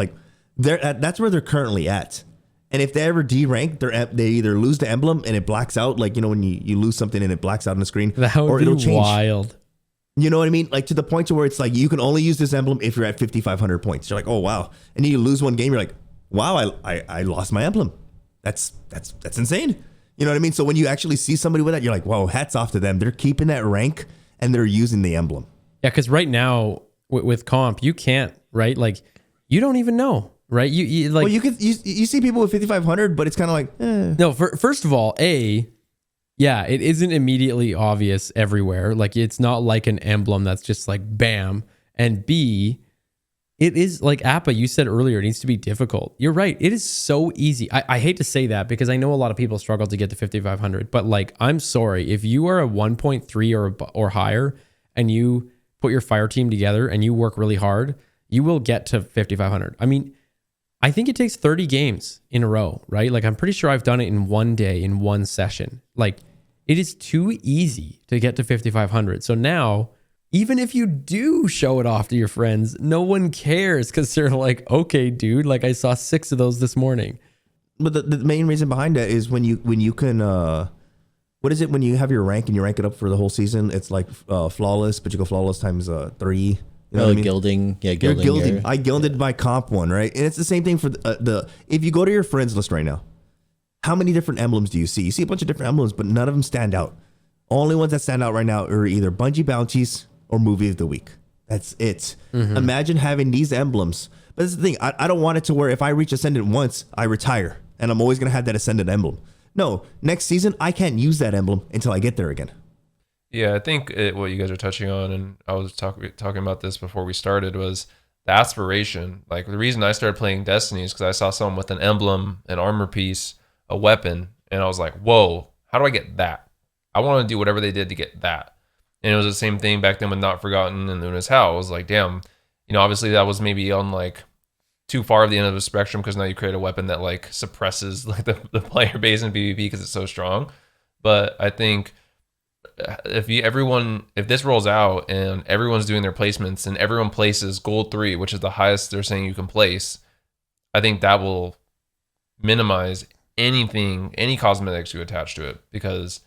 Speaker 2: that's where they're currently at. And if they ever D-rank, they either lose the emblem and it blacks out, like, when you lose something and it blacks out on the screen.
Speaker 3: That would
Speaker 2: or it'll
Speaker 3: be
Speaker 2: change.
Speaker 3: wild.
Speaker 2: You know what I mean? Like, to the point to where it's like, you can only use this emblem if you're at 5,500 points. You're like, oh, wow. And then you lose one game, you're like, wow, I lost my emblem. That's insane. You know what I mean? So when you actually see somebody with that, you're like, whoa, hats off to them. They're keeping that rank and they're using the emblem.
Speaker 3: Yeah, because right now, with comp, you can't, right? Like you don't even know, right? You like
Speaker 2: Well, you see people with 5,500, but it's kind of like,
Speaker 3: no. First of all, yeah, it isn't immediately obvious everywhere. Like it's not like an emblem that's just like bam. And B, it is like Appa, you said earlier, it needs to be difficult. You're right. It is so easy. I hate to say that because I know a lot of people struggle to get to 5,500, but like, I'm sorry. If you are a 1.3 or higher and you put your fire team together and you work really hard, you will get to 5,500. I mean, I think it takes 30 games in a row, right? Like I'm pretty sure I've done it in one day, in one session. Like it is too easy to get to 5,500. So now, even if you do show it off to your friends, no one cares because they're like, okay, dude, like I saw 6 of those this morning.
Speaker 2: But the main reason behind that is when you can, what is it when you have your rank and you rank it up for the whole season? It's like flawless, but you go flawless times 3. You know what I mean?
Speaker 1: Gilding. Yeah,
Speaker 2: You're
Speaker 1: gilding.
Speaker 2: gilding. I gilded my comp one, right? And it's the same thing for the if you go to your friends list right now, how many different emblems do you see? You see a bunch of different emblems, but none of them stand out. Only ones that stand out right now are either Bungie bounties or movie of the week. That's it. Imagine having these emblems. But this is the thing. I don't want it to where if I reach Ascendant once, I retire. And I'm always going to have that Ascendant emblem. No, next season, I can't use that emblem until I get there again.
Speaker 5: Yeah, I think what you guys are touching on, and I was talking about this before we started, was the aspiration. Like the reason I started playing Destiny is because I saw someone with an emblem, an armor piece, a weapon, and I was like, whoa, how do I get that? I want to do whatever they did to get that. And it was the same thing back then with Not Forgotten and Luna's How. I was like, damn, obviously that was maybe on like too far of the end of the spectrum because now you create a weapon that like suppresses like the player base in PvP because it's so strong. But I think if this rolls out and everyone's doing their placements and everyone places gold 3, which is the highest they're saying you can place, I think that will minimize any cosmetics you attach to it because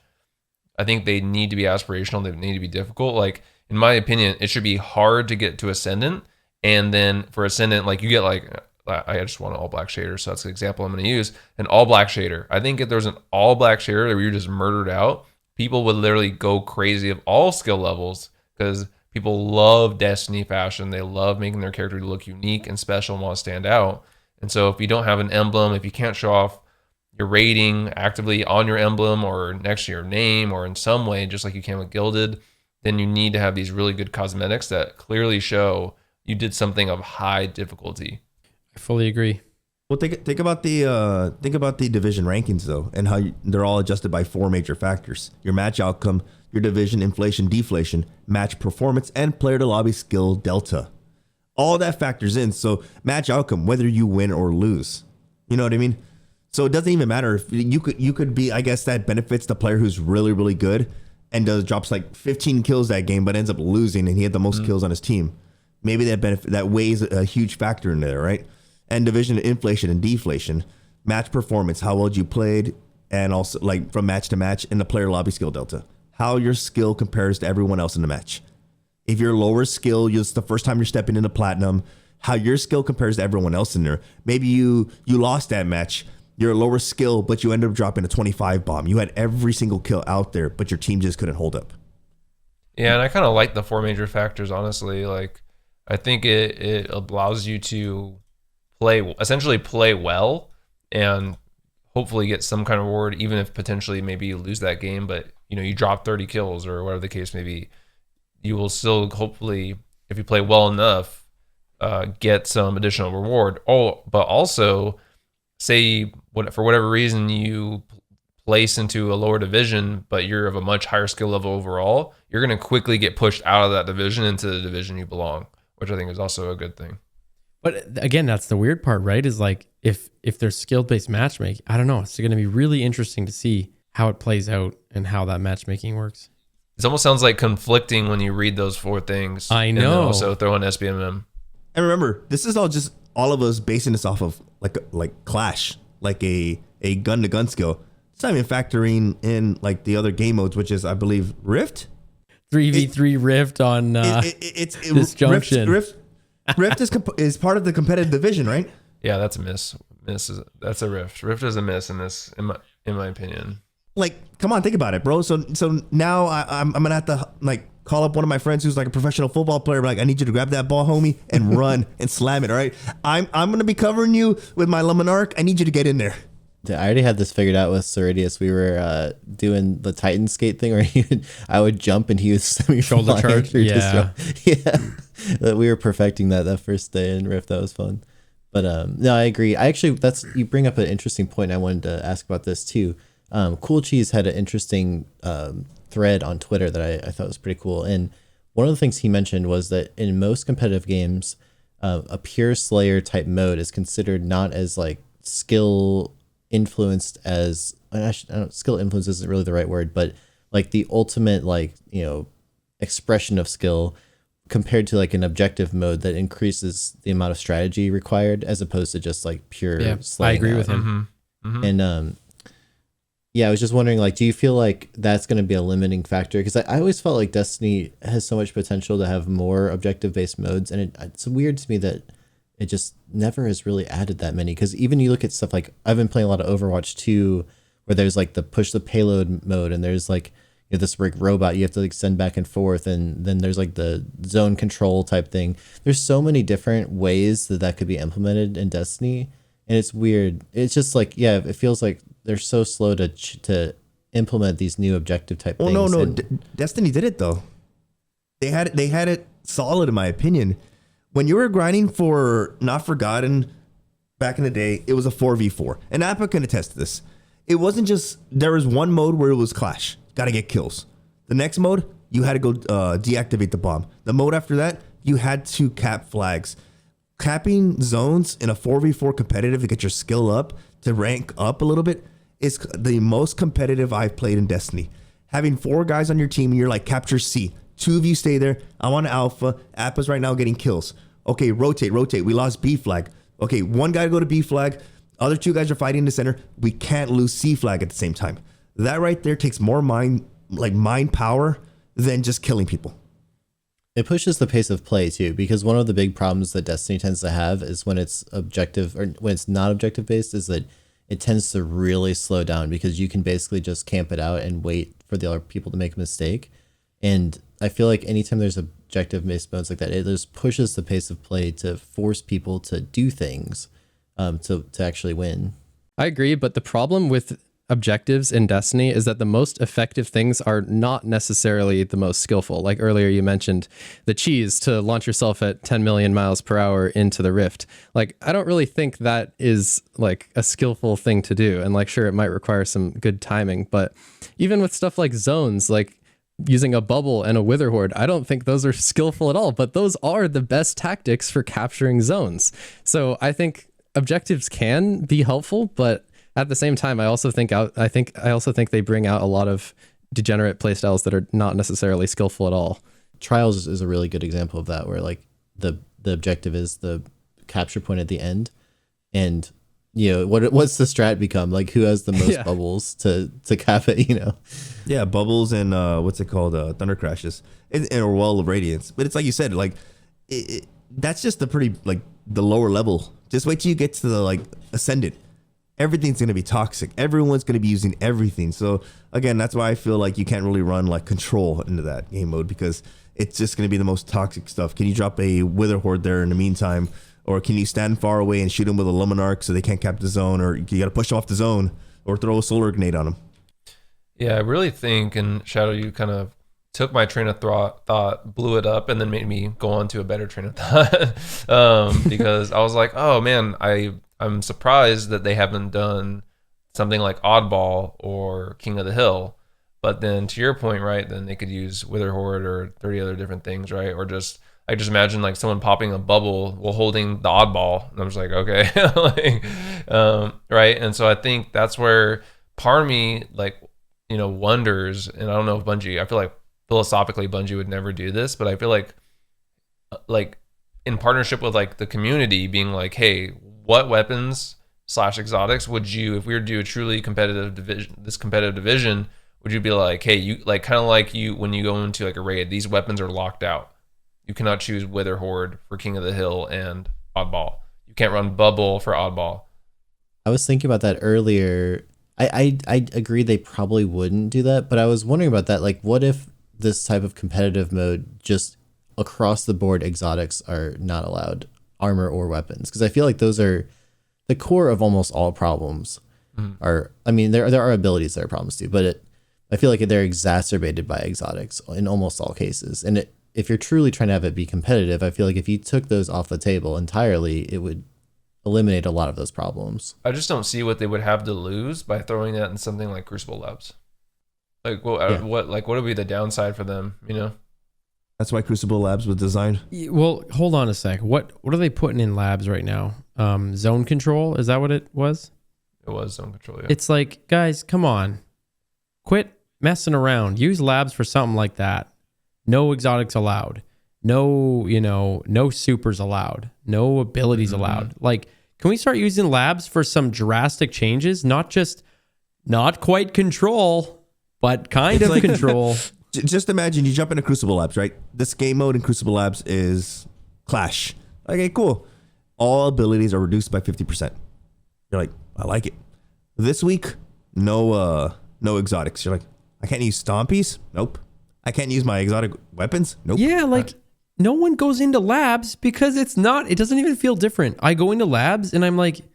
Speaker 5: I think they need to be aspirational. They need to be difficult. Like, in my opinion, it should be hard to get to Ascendant. And then for Ascendant, like you get like, I just want an all black shader. So that's the example I'm going to use. An all black shader. I think if there's an all black shader where you're just murdered out, people would literally go crazy of all skill levels because people love Destiny fashion. They love making their character look unique and special and want to stand out. And so if you don't have an emblem, if you can't show off your rating actively on your emblem or next to your name or in some way, just like you can with Gilded, then you need to have these really good cosmetics that clearly show you did something of high difficulty.
Speaker 3: I fully agree.
Speaker 2: Well, think about the division rankings though, and how they're all adjusted by 4 major factors: your match outcome, your division inflation, deflation, match performance, and player to lobby skill delta. All that factors in. So match outcome, whether you win or lose, you know what I mean? So it doesn't even matter if you could be, I guess that benefits the player who's really, really good and drops like 15 kills that game, but ends up losing and he had the most kills on his team. Maybe that weighs a huge factor in there, right? And division inflation and deflation, match performance, how well you played, and also like from match to match, and the player lobby skill delta, how your skill compares to everyone else in the match. If you're lower skill, it's the first time you're stepping into platinum, how your skill compares to everyone else in there. Maybe you lost that match. You're a lower skill, but you ended up dropping a 25 bomb. You had every single kill out there, but your team just couldn't hold up.
Speaker 5: Yeah, and I kind of like the 4 major factors, honestly. Like, I think it allows you to essentially play well and hopefully get some kind of reward, even if potentially maybe you lose that game, but you drop 30 kills or whatever the case may be. You will still hopefully, if you play well enough, get some additional reward. But also, say for whatever reason you place into a lower division, but you're of a much higher skill level overall, you're going to quickly get pushed out of that division into the division you belong, which I think is also a good thing.
Speaker 3: But again, that's the weird part, right? Is like if there's skill-based matchmaking, I don't know. It's going to be really interesting to see how it plays out and how that matchmaking works.
Speaker 5: It almost sounds like conflicting when you read those 4 things.
Speaker 3: I know.
Speaker 5: And then also throw in SBMM.
Speaker 2: And remember, this is all of us basing this off of like Clash, like a gun-to-gun skill. It's not even factoring in like the other game modes, which is, I believe, Rift?
Speaker 3: 3v3 Rift on Disjunction.
Speaker 2: Rift is part of the competitive division, right?
Speaker 5: Yeah, that's a miss. That's a Rift. Rift is a miss in this, in my opinion.
Speaker 2: Like, come on, think about it, bro. So now I'm gonna have to like call up one of my friends who's like a professional football player. Like, I need you to grab that ball, homie, and run and slam it. All right, I'm gonna be covering you with my Luminarch. I need you to get in there.
Speaker 1: I already had this figured out with Ceridius. We were doing the Titan skate thing where I would jump and he would send me
Speaker 3: Shoulder
Speaker 1: flying
Speaker 3: charge.
Speaker 1: through
Speaker 3: Yeah.
Speaker 1: yeah. We were perfecting that first day in Rift. That was fun. But no, I agree. You bring up an interesting point. I wanted to ask about this too. Cool Cheese had an interesting thread on Twitter that I thought was pretty cool. And one of the things he mentioned was that in most competitive games, a pure Slayer type mode is considered not as like skill influenced as skill influence isn't really the right word, but like the ultimate like expression of skill compared to like an objective mode that increases the amount of strategy required as opposed to just like pure
Speaker 3: I
Speaker 1: slaying
Speaker 3: agree
Speaker 1: out.
Speaker 3: with him.
Speaker 1: And I was just wondering, like, do you feel like that's going to be a limiting factor? Because I always felt like Destiny has so much potential to have more objective based modes, and it's weird to me that it just never has really added that many. Because even you look at stuff like, I've been playing a lot of Overwatch 2, where there's like the push the payload mode, and there's like this like robot you have to like send back and forth, and then there's like the zone control type thing. There's so many different ways that could be implemented in Destiny, and it's weird. It's just like, yeah, it feels like they're so slow to implement these new objective type things.
Speaker 2: No. Destiny did it though. They had it solid in my opinion. When you were grinding for Not Forgotten back in the day, it was a 4v4. And Appa can attest to this. It wasn't just, there was one mode where it was clash. Got to get kills. The next mode, you had to go deactivate the bomb. The mode after that, you had to cap flags. Capping zones in a 4v4 competitive to get your skill up, to rank up a little bit, is the most competitive I've played in Destiny. Having 4 guys on your team and you're like, capture C. 2 of you stay there. I'm on Alpha. Appa's right now getting kills. Okay, rotate. We lost B flag. Okay, 1 guy go to B flag. Other 2 guys are fighting in the center. We can't lose C flag at the same time. That right there takes more mind power than just killing people.
Speaker 1: It pushes the pace of play too, because one of the big problems that Destiny tends to have is when it's objective or when it's not objective based is that it tends to really slow down because you can basically just camp it out and wait for the other people to make a mistake. And I feel like anytime there's objective based modes like that, it just pushes the pace of play to force people to do things to actually win.
Speaker 4: I agree, but the problem with objectives in Destiny is that the most effective things are not necessarily the most skillful. Like earlier you mentioned the cheese to launch yourself at 10 million miles per hour into the rift. Like, I don't really think that is like a skillful thing to do. And like, sure, it might require some good timing, but even with stuff like zones, like using a bubble and a wither horde, I don't think those are skillful at all, but those are the best tactics for capturing zones. So I think objectives can be helpful, but at the same time, I also think they bring out a lot of degenerate playstyles that are not necessarily skillful at all.
Speaker 1: Trials is a really good example of that, where like the objective is the capture point at the end, and what's the strat become? Like, who has the most bubbles to cap it?
Speaker 2: Yeah, bubbles and what's it called? Thunder crashes and a wall of radiance. But it's like you said, like that's just the pretty like the lower level. Just wait till you get to the like ascendant. Everything's going to be toxic. Everyone's going to be using everything. So again, that's why I feel like you can't really run like control into that game mode, because it's just going to be the most toxic stuff. Can you drop a wither horde there in the meantime? Or can you stand far away and shoot them with a Luminarch so they can't cap the zone? Or you got to push them off the zone or throw a solar grenade on them.
Speaker 5: Yeah, I really think, and Shadow, you kind of took my train of thought, blew it up, and then made me go on to a better train of thought. Because I was like, oh man, I'm surprised that they haven't done something like Oddball or King of the Hill. But then to your point, right, then they could use Wither Horde or 30 other different things, right? Or I just imagine like someone popping a bubble while holding the Oddball. And I was like, okay. Right? And so I think that's where part of me like, wonders, and I don't know if Bungie, I feel like philosophically Bungie would never do this, but I feel like in partnership with like the community being like, hey, what weapons / exotics would you, if we were to do a truly competitive division, would you be like, hey, you like kind of like you when you go into like a raid, these weapons are locked out. You cannot choose Wither Horde for King of the Hill and Oddball. You can't run Bubble for Oddball.
Speaker 1: I was thinking about that earlier. I agree they probably wouldn't do that, but I was wondering about that. Like, what if this type of competitive mode, just across the board, exotics are not allowed, armor or weapons, because I feel like those are the core of almost all problems. Are, I mean, there are abilities that are problems too, but I feel like they're exacerbated by exotics in almost all cases. And if you're truly trying to have it be competitive, I feel like if you took those off the table entirely, it would eliminate a lot of those problems.
Speaker 5: I just don't see what they would have to lose by throwing that in something like Crucible Labs. Like, well, what would be the downside for them? You know,
Speaker 2: That's why Crucible Labs was designed.
Speaker 3: Well, hold on a sec. What are they putting in labs right now? Zone control? Is that what it was?
Speaker 5: it was zone control. Yeah.
Speaker 3: It's like, guys, come on. Quit messing around. Use labs for something like that. No exotics allowed. No, no supers allowed. No abilities allowed. Like, can we start using labs for some drastic changes? Not quite control, but kind of control.
Speaker 2: Just imagine you jump into Crucible Labs, right? This game mode in Crucible Labs is Clash. Okay, cool. All abilities are reduced by 50%. You're like, I like it. This week, no exotics. You're like, I can't use stompies? Nope. I can't use my exotic weapons? Nope.
Speaker 3: Yeah, like no one goes into labs because it doesn't even feel different. I go into labs and I'm like, it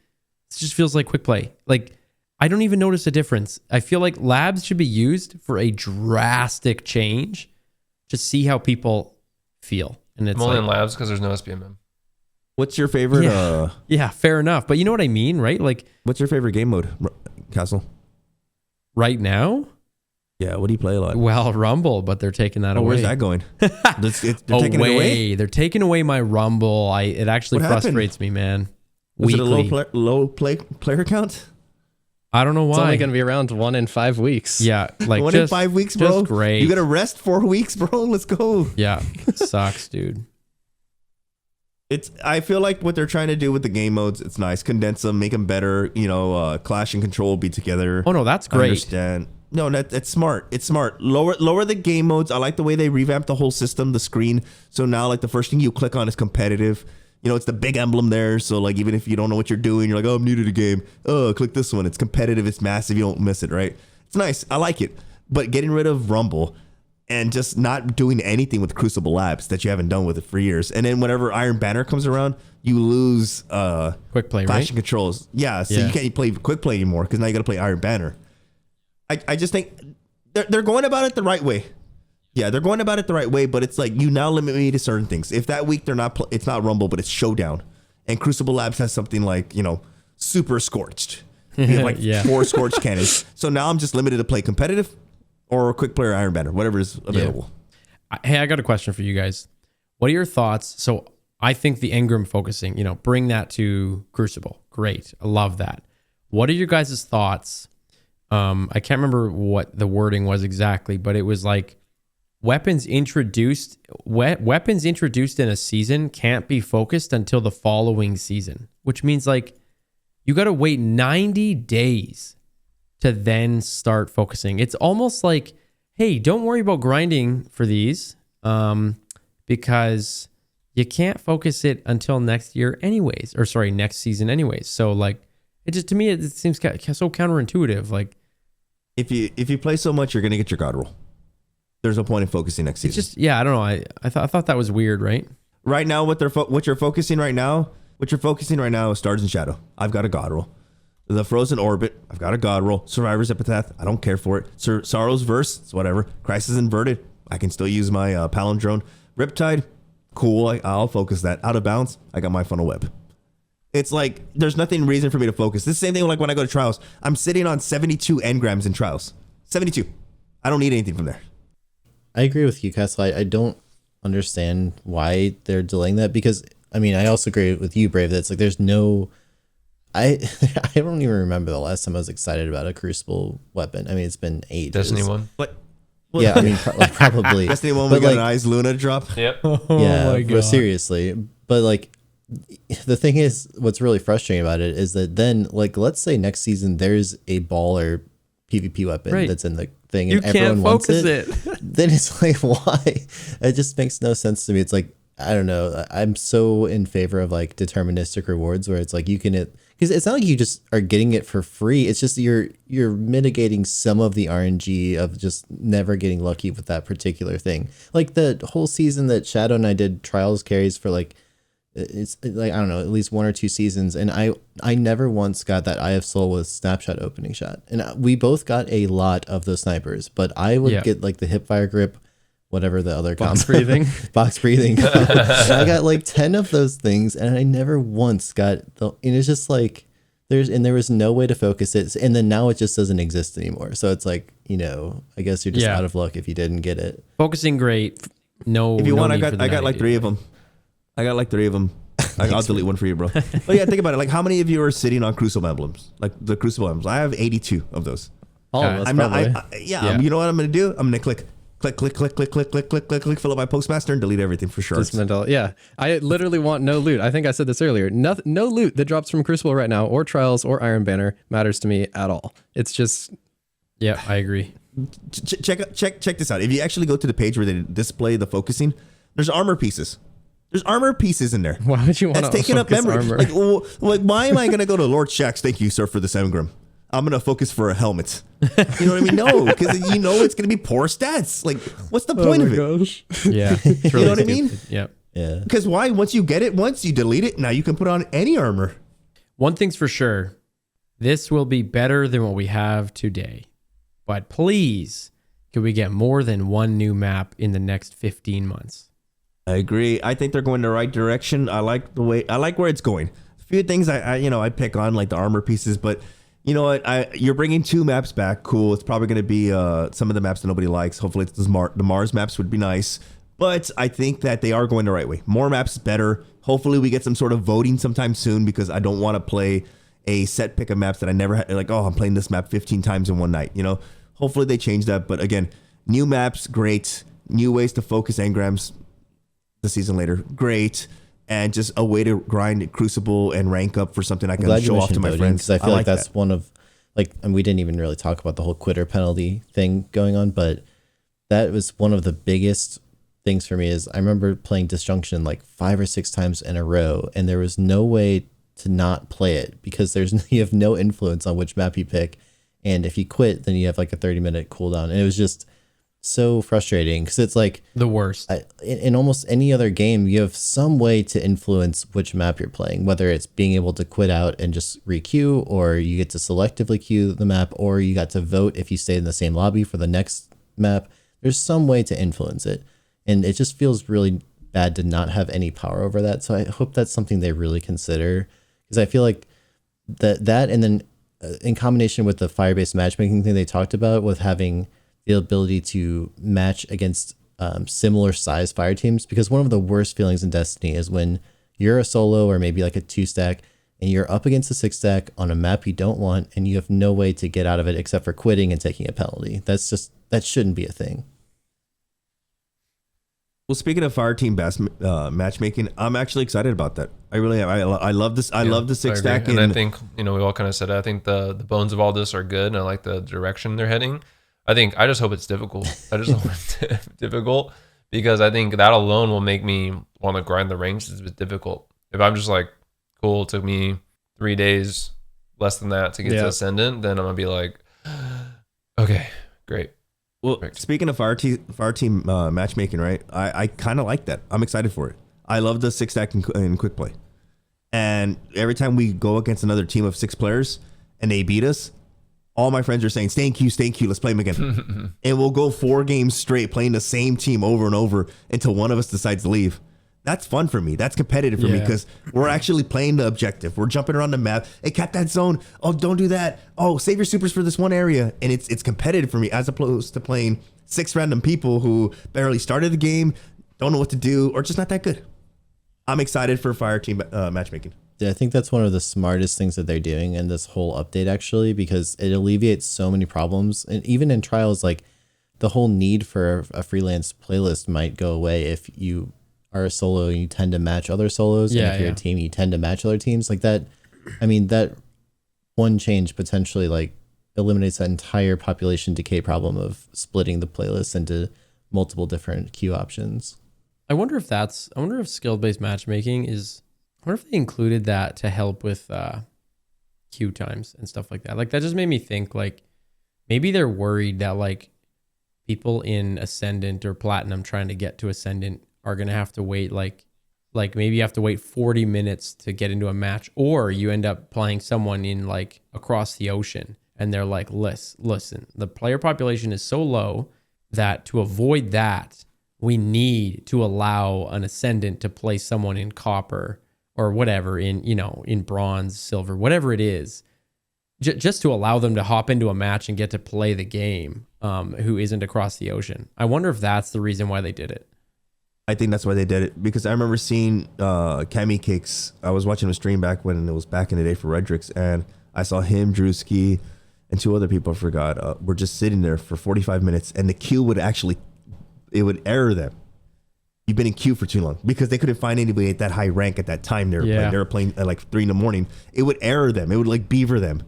Speaker 3: just feels like quick play. Like, I don't even notice a difference. I feel like labs should be used for a drastic change to see how people feel. And it's
Speaker 5: I'm only
Speaker 3: like,
Speaker 5: in labs because there's no SPMM.
Speaker 2: What's your favorite?
Speaker 3: yeah, fair enough. But you know what I mean, right? Like,
Speaker 2: What's your favorite game mode, Castle?
Speaker 3: right now,
Speaker 2: Yeah, what do you play a lot?
Speaker 3: well, Rumble, but they're taking that away.
Speaker 2: Where's that going? They're taking it away.
Speaker 3: They're taking away my Rumble. It actually
Speaker 2: What happened?
Speaker 3: frustrates me, man.
Speaker 2: Was it a
Speaker 3: Weekly.
Speaker 2: low player count?
Speaker 3: I don't know why.
Speaker 4: It's only going to be around 1 in 5 weeks.
Speaker 3: Yeah, like
Speaker 2: One
Speaker 3: just,
Speaker 2: in 5 weeks, bro.
Speaker 3: Just great.
Speaker 2: You got to rest 4 weeks, bro. Let's go.
Speaker 3: Yeah, sucks, dude.
Speaker 2: I feel like what they're trying to do with the game modes, it's nice. Condense them, make them better. Clash and Control be together.
Speaker 3: Oh no, that's
Speaker 2: I
Speaker 3: great.
Speaker 2: understand. No, that's smart. It's smart. Lower the game modes. I like the way they revamped the whole system, the screen. So now, like, the first thing you click on is competitive. It's the big emblem there. So, like, even if you don't know what you're doing, you're like, oh, I'm new to the game. Oh, click this one. It's competitive. It's massive. You don't miss it, right? It's nice. I like it. But getting rid of Rumble and just not doing anything with Crucible Labs that you haven't done with it for years. And then whenever Iron Banner comes around, you lose
Speaker 3: Quick play,
Speaker 2: Clash
Speaker 3: right?
Speaker 2: and Controls. Yeah, so
Speaker 3: Yeah.
Speaker 2: you can't play Quick Play anymore because now you got to play Iron Banner. I just think they're going about it the right way. Yeah, they're going about it the right way, but it's like you now limit me to certain things. If that week it's not Rumble, but it's Showdown, and Crucible Labs has something like Super Scorched. You have like
Speaker 3: Yeah.
Speaker 2: 4 Scorched cannons. So now I'm just limited to play competitive or Quick Play or Iron Banner, whatever is available.
Speaker 3: Hey, I got a question for you guys. What are your thoughts? So I think the engram focusing, bring that to Crucible. Great. I love that. What are your guys' thoughts? I can't remember what the wording was exactly, but it was like weapons introduced in a season can't be focused until the following season, which means like you got to wait 90 days to then start focusing. It's almost like, hey, don't worry about grinding for these because you can't focus it until next year anyways, next season anyways. So like, it just, to me, it seems so counterintuitive. Like,
Speaker 2: If you play so much, you're gonna get your God roll. There's no point in focusing next season.
Speaker 3: it's just, yeah, I don't know. I thought that was weird, right?
Speaker 2: Right now, what you're focusing right now is Stars and Shadow. I've got a God roll. The Frozen Orbit, I've got a God roll. Survivor's Epitaph, I don't care for it. Sorrow's Verse, it's whatever. Crisis Inverted, I can still use my Palindrome. Riptide, cool. I'll focus that. Out of Bounds, I got my Funnel Web. It's like there's nothing reason for me to focus. This same thing like when I go to trials. I'm sitting on 72 engrams in trials. 72. I don't need anything from there.
Speaker 1: I agree with you, Castle. I don't understand why they're delaying that because, I mean, I also agree with you, Brave, that it's like there's no... I don't even remember the last time I was excited about a Crucible weapon. I mean, it's been ages.
Speaker 5: Destiny 1.
Speaker 1: Yeah, I mean, probably.
Speaker 2: Destiny 1,
Speaker 1: But
Speaker 2: we got
Speaker 1: like,
Speaker 2: an Eyes Luna drop.
Speaker 5: Yep.
Speaker 1: yeah, but seriously. But like, the thing is, what's really frustrating about it is that then, like, let's say next season there's a baller PvP weapon that's in the thing and everyone wants it. Then it's like, why? It just makes no sense to me. It's like, I don't know. I'm so in favor of like deterministic rewards where it's like you can because it's not like you just are getting it for free. It's just you're mitigating some of the RNG of just never getting lucky with that particular thing. Like the whole season that Shadow and I did trials carries for like, it's like, I don't know, at least 1 or 2 seasons. And I never once got that Eye of Soul with snapshot opening shot. And we both got a lot of those snipers, but I would get like the hip fire grip, whatever the other
Speaker 4: Box breathing.
Speaker 1: box breathing. I got like 10 of those things and I never once got and it's just like there was no way to focus it. And then now it just doesn't exist anymore. So it's like, I guess you're just out of luck if you didn't get it.
Speaker 3: Focusing great. No.
Speaker 2: If you want, I
Speaker 3: need for
Speaker 2: got
Speaker 3: the
Speaker 2: like
Speaker 3: 90.
Speaker 2: 3 of them. I got like 3 of them. I'll delete one for you, bro. But yeah, think about it. Like, how many of you are sitting on Crucible emblems? Like the Crucible emblems. I have 82 of those.
Speaker 4: All of us,
Speaker 2: I'm
Speaker 4: probably.
Speaker 2: not. You know what I'm gonna do? I'm gonna click, fill up my postmaster and delete everything for sure.
Speaker 4: Just mental. Yeah. I literally want no loot. I think I said this earlier. No loot that drops from Crucible right now, or Trials, or Iron Banner matters to me at all. It's just...
Speaker 3: Yeah, I agree.
Speaker 2: Check this out. If you actually go to the page where they display the focusing, there's armor pieces. There's armor pieces in there.
Speaker 4: Why would you want to
Speaker 2: taking up memory?
Speaker 4: armor?
Speaker 2: Like, why am I gonna go to Lord Shax? Thank you, sir, for this engram. I'm gonna focus for a helmet. You know what I mean? No, because it's gonna be poor stats. Like, what's the point of it?
Speaker 4: Gosh.
Speaker 3: Yeah.
Speaker 2: You know what I mean?
Speaker 3: Yep.
Speaker 1: Yeah.
Speaker 2: Because why? Once you get it, once you delete it, now you can put on any armor.
Speaker 3: One thing's for sure. This will be better than what we have today. But please, can we get more than one new map in the next 15 months?
Speaker 2: I agree. I think they're going the right direction. I like where it's going. A few things I pick on, like the armor pieces, but you know what? You're bringing 2 maps back. Cool. It's probably going to be some of the maps that nobody likes. Hopefully, it's the Mars maps would be nice. But I think that they are going the right way. More maps, better. Hopefully, we get some sort of voting sometime soon because I don't want to play a set pick of maps that I never had. Like, I'm playing this map 15 times in one night. Hopefully they change that. But again, new maps, great. New ways to focus engrams the season later, great. And just a way to grind Crucible and rank up for something I can show off to my friends.
Speaker 1: Because I feel like that's one of, and we didn't even really talk about the whole quitter penalty thing going on, but that was one of the biggest things for me. Is I remember playing Disjunction like 5 or 6 times in a row, and there was no way to not play it because you have no influence on which map you pick, and if you quit, then you have like a 30-minute cooldown, and it was just so frustrating because it's like
Speaker 3: the worst.
Speaker 1: In almost any other game, you have some way to influence which map you're playing, whether it's being able to quit out and just re-queue, or you get to selectively queue the map, or you got to vote if you stay in the same lobby for the next map. There's some way to influence it, and it just feels really bad to not have any power over that. So I hope that's something they really consider, because I feel like that and then in combination with the fire-based matchmaking thing they talked about, with having the ability to match against similar size fire teams, because one of the worst feelings in Destiny is when you're a solo or maybe like a 2-stack and you're up against a 6-stack on a map you don't want and you have no way to get out of it except for quitting and taking a penalty. That shouldn't be a thing.
Speaker 2: Well, speaking of fire team matchmaking, I'm actually excited about that. I really am. I love this. I love the 6-stack.
Speaker 5: And I think, we all kind of said it. I think the bones of all this are good, and I like the direction they're heading. I just hope it's difficult. I just hope it's difficult, because I think that alone will make me want to grind the ranks. It's difficult. If I'm just like, cool, it took me 3 days, less than that to get to Ascendant, then I'm going to be like, okay, great.
Speaker 2: Well,
Speaker 5: Perfect.
Speaker 2: Speaking of fire team matchmaking, right? I kind of like that. I'm excited for it. I love the 6-stack in quick play. And every time we go against another team of 6 players and they beat us, all my friends are saying, stay in queue, let's play them again. And we'll go 4 games straight playing the same team over and over until one of us decides to leave. That's fun for me. That's competitive for me, because we're actually playing the objective. We're jumping around the map. Hey, cap that zone. Oh, don't do that. Oh, save your supers for this one area. And it's competitive for me, as opposed to playing 6 random people who barely started the game, don't know what to do, or just not that good. I'm excited for fire team matchmaking.
Speaker 1: Yeah, I think that's one of the smartest things that they're doing in this whole update, actually, because it alleviates so many problems. And even in trials, like the whole need for a freelance playlist might go away if you are a solo and you tend to match other solos. And if you're a team, you tend to match other teams like that. I mean, that one change potentially like eliminates that entire population decay problem of splitting the playlist into multiple different queue options.
Speaker 3: I wonder if skill-based matchmaking is, I wonder if they included that to help with queue times and stuff like that. Like that just made me think like maybe they're worried that like people in Ascendant or Platinum trying to get to Ascendant are going to have to wait like maybe you have to wait 40 minutes to get into a match, or you end up playing someone in like across the ocean and they're like, listen, the player population is so low that to avoid that, we need to allow an Ascendant to play someone in copper or whatever in bronze, silver, whatever it is, just to allow them to hop into a match and get to play the game who isn't across the ocean. I wonder if that's the reason why they did it.
Speaker 2: I think that's why they did it, because I remember seeing Pattycakes. I was watching a stream back when it was back in the day for Redrix, and I saw him, Drewski, and 2 other people I forgot. Were just sitting there for 45 minutes, and the queue would error them. You've been in queue for too long, because they couldn't find anybody at that high rank at that time. They were playing at like 3 a.m. It would error them. It would like beaver them.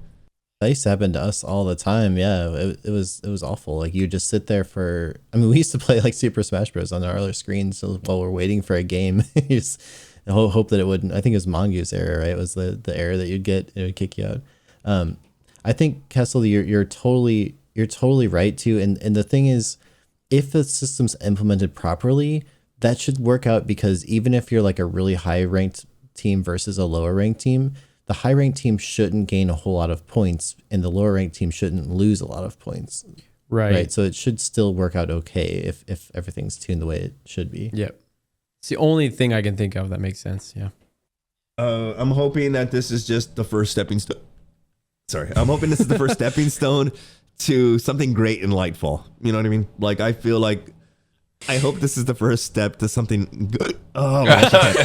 Speaker 1: That used to happen to us all the time. Yeah, it was awful. Like you just sit there for. I mean, we used to play like Super Smash Bros. On our other screens while we're waiting for a game. You just hope that it wouldn't. I think it was Mongoose error, right? It was the error that you'd get. It would kick you out. I think Kessel, you're totally right too. And the thing is, if the system's implemented properly, that should work out, because even if you're like a really high ranked team versus a lower ranked team, the high ranked team shouldn't gain a whole lot of points and the lower ranked team shouldn't lose a lot of points. Right. So it should still work out okay if everything's tuned the way it should be.
Speaker 3: Yep. It's the only thing I can think of that makes sense. Yeah.
Speaker 2: I'm hoping that this is just the first stepping stone. Sorry. I'm hoping this is the first stepping stone to something great in Lightfall. You know what I mean? Like, I feel like, I hope this is the first step to something good. Oh, my God.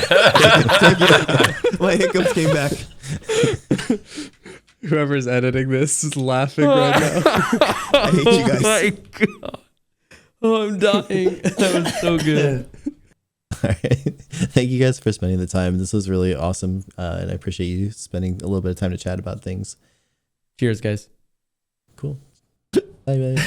Speaker 2: My hiccups came back.
Speaker 4: Whoever's editing this is laughing right now.
Speaker 2: I hate you guys.
Speaker 3: Oh my God. Oh, I'm dying. That was so good.
Speaker 1: All right. Thank you guys for spending the time. This was really awesome. And I appreciate you spending a little bit of time to chat about things.
Speaker 3: Cheers, guys.
Speaker 1: Cool. Bye, bye.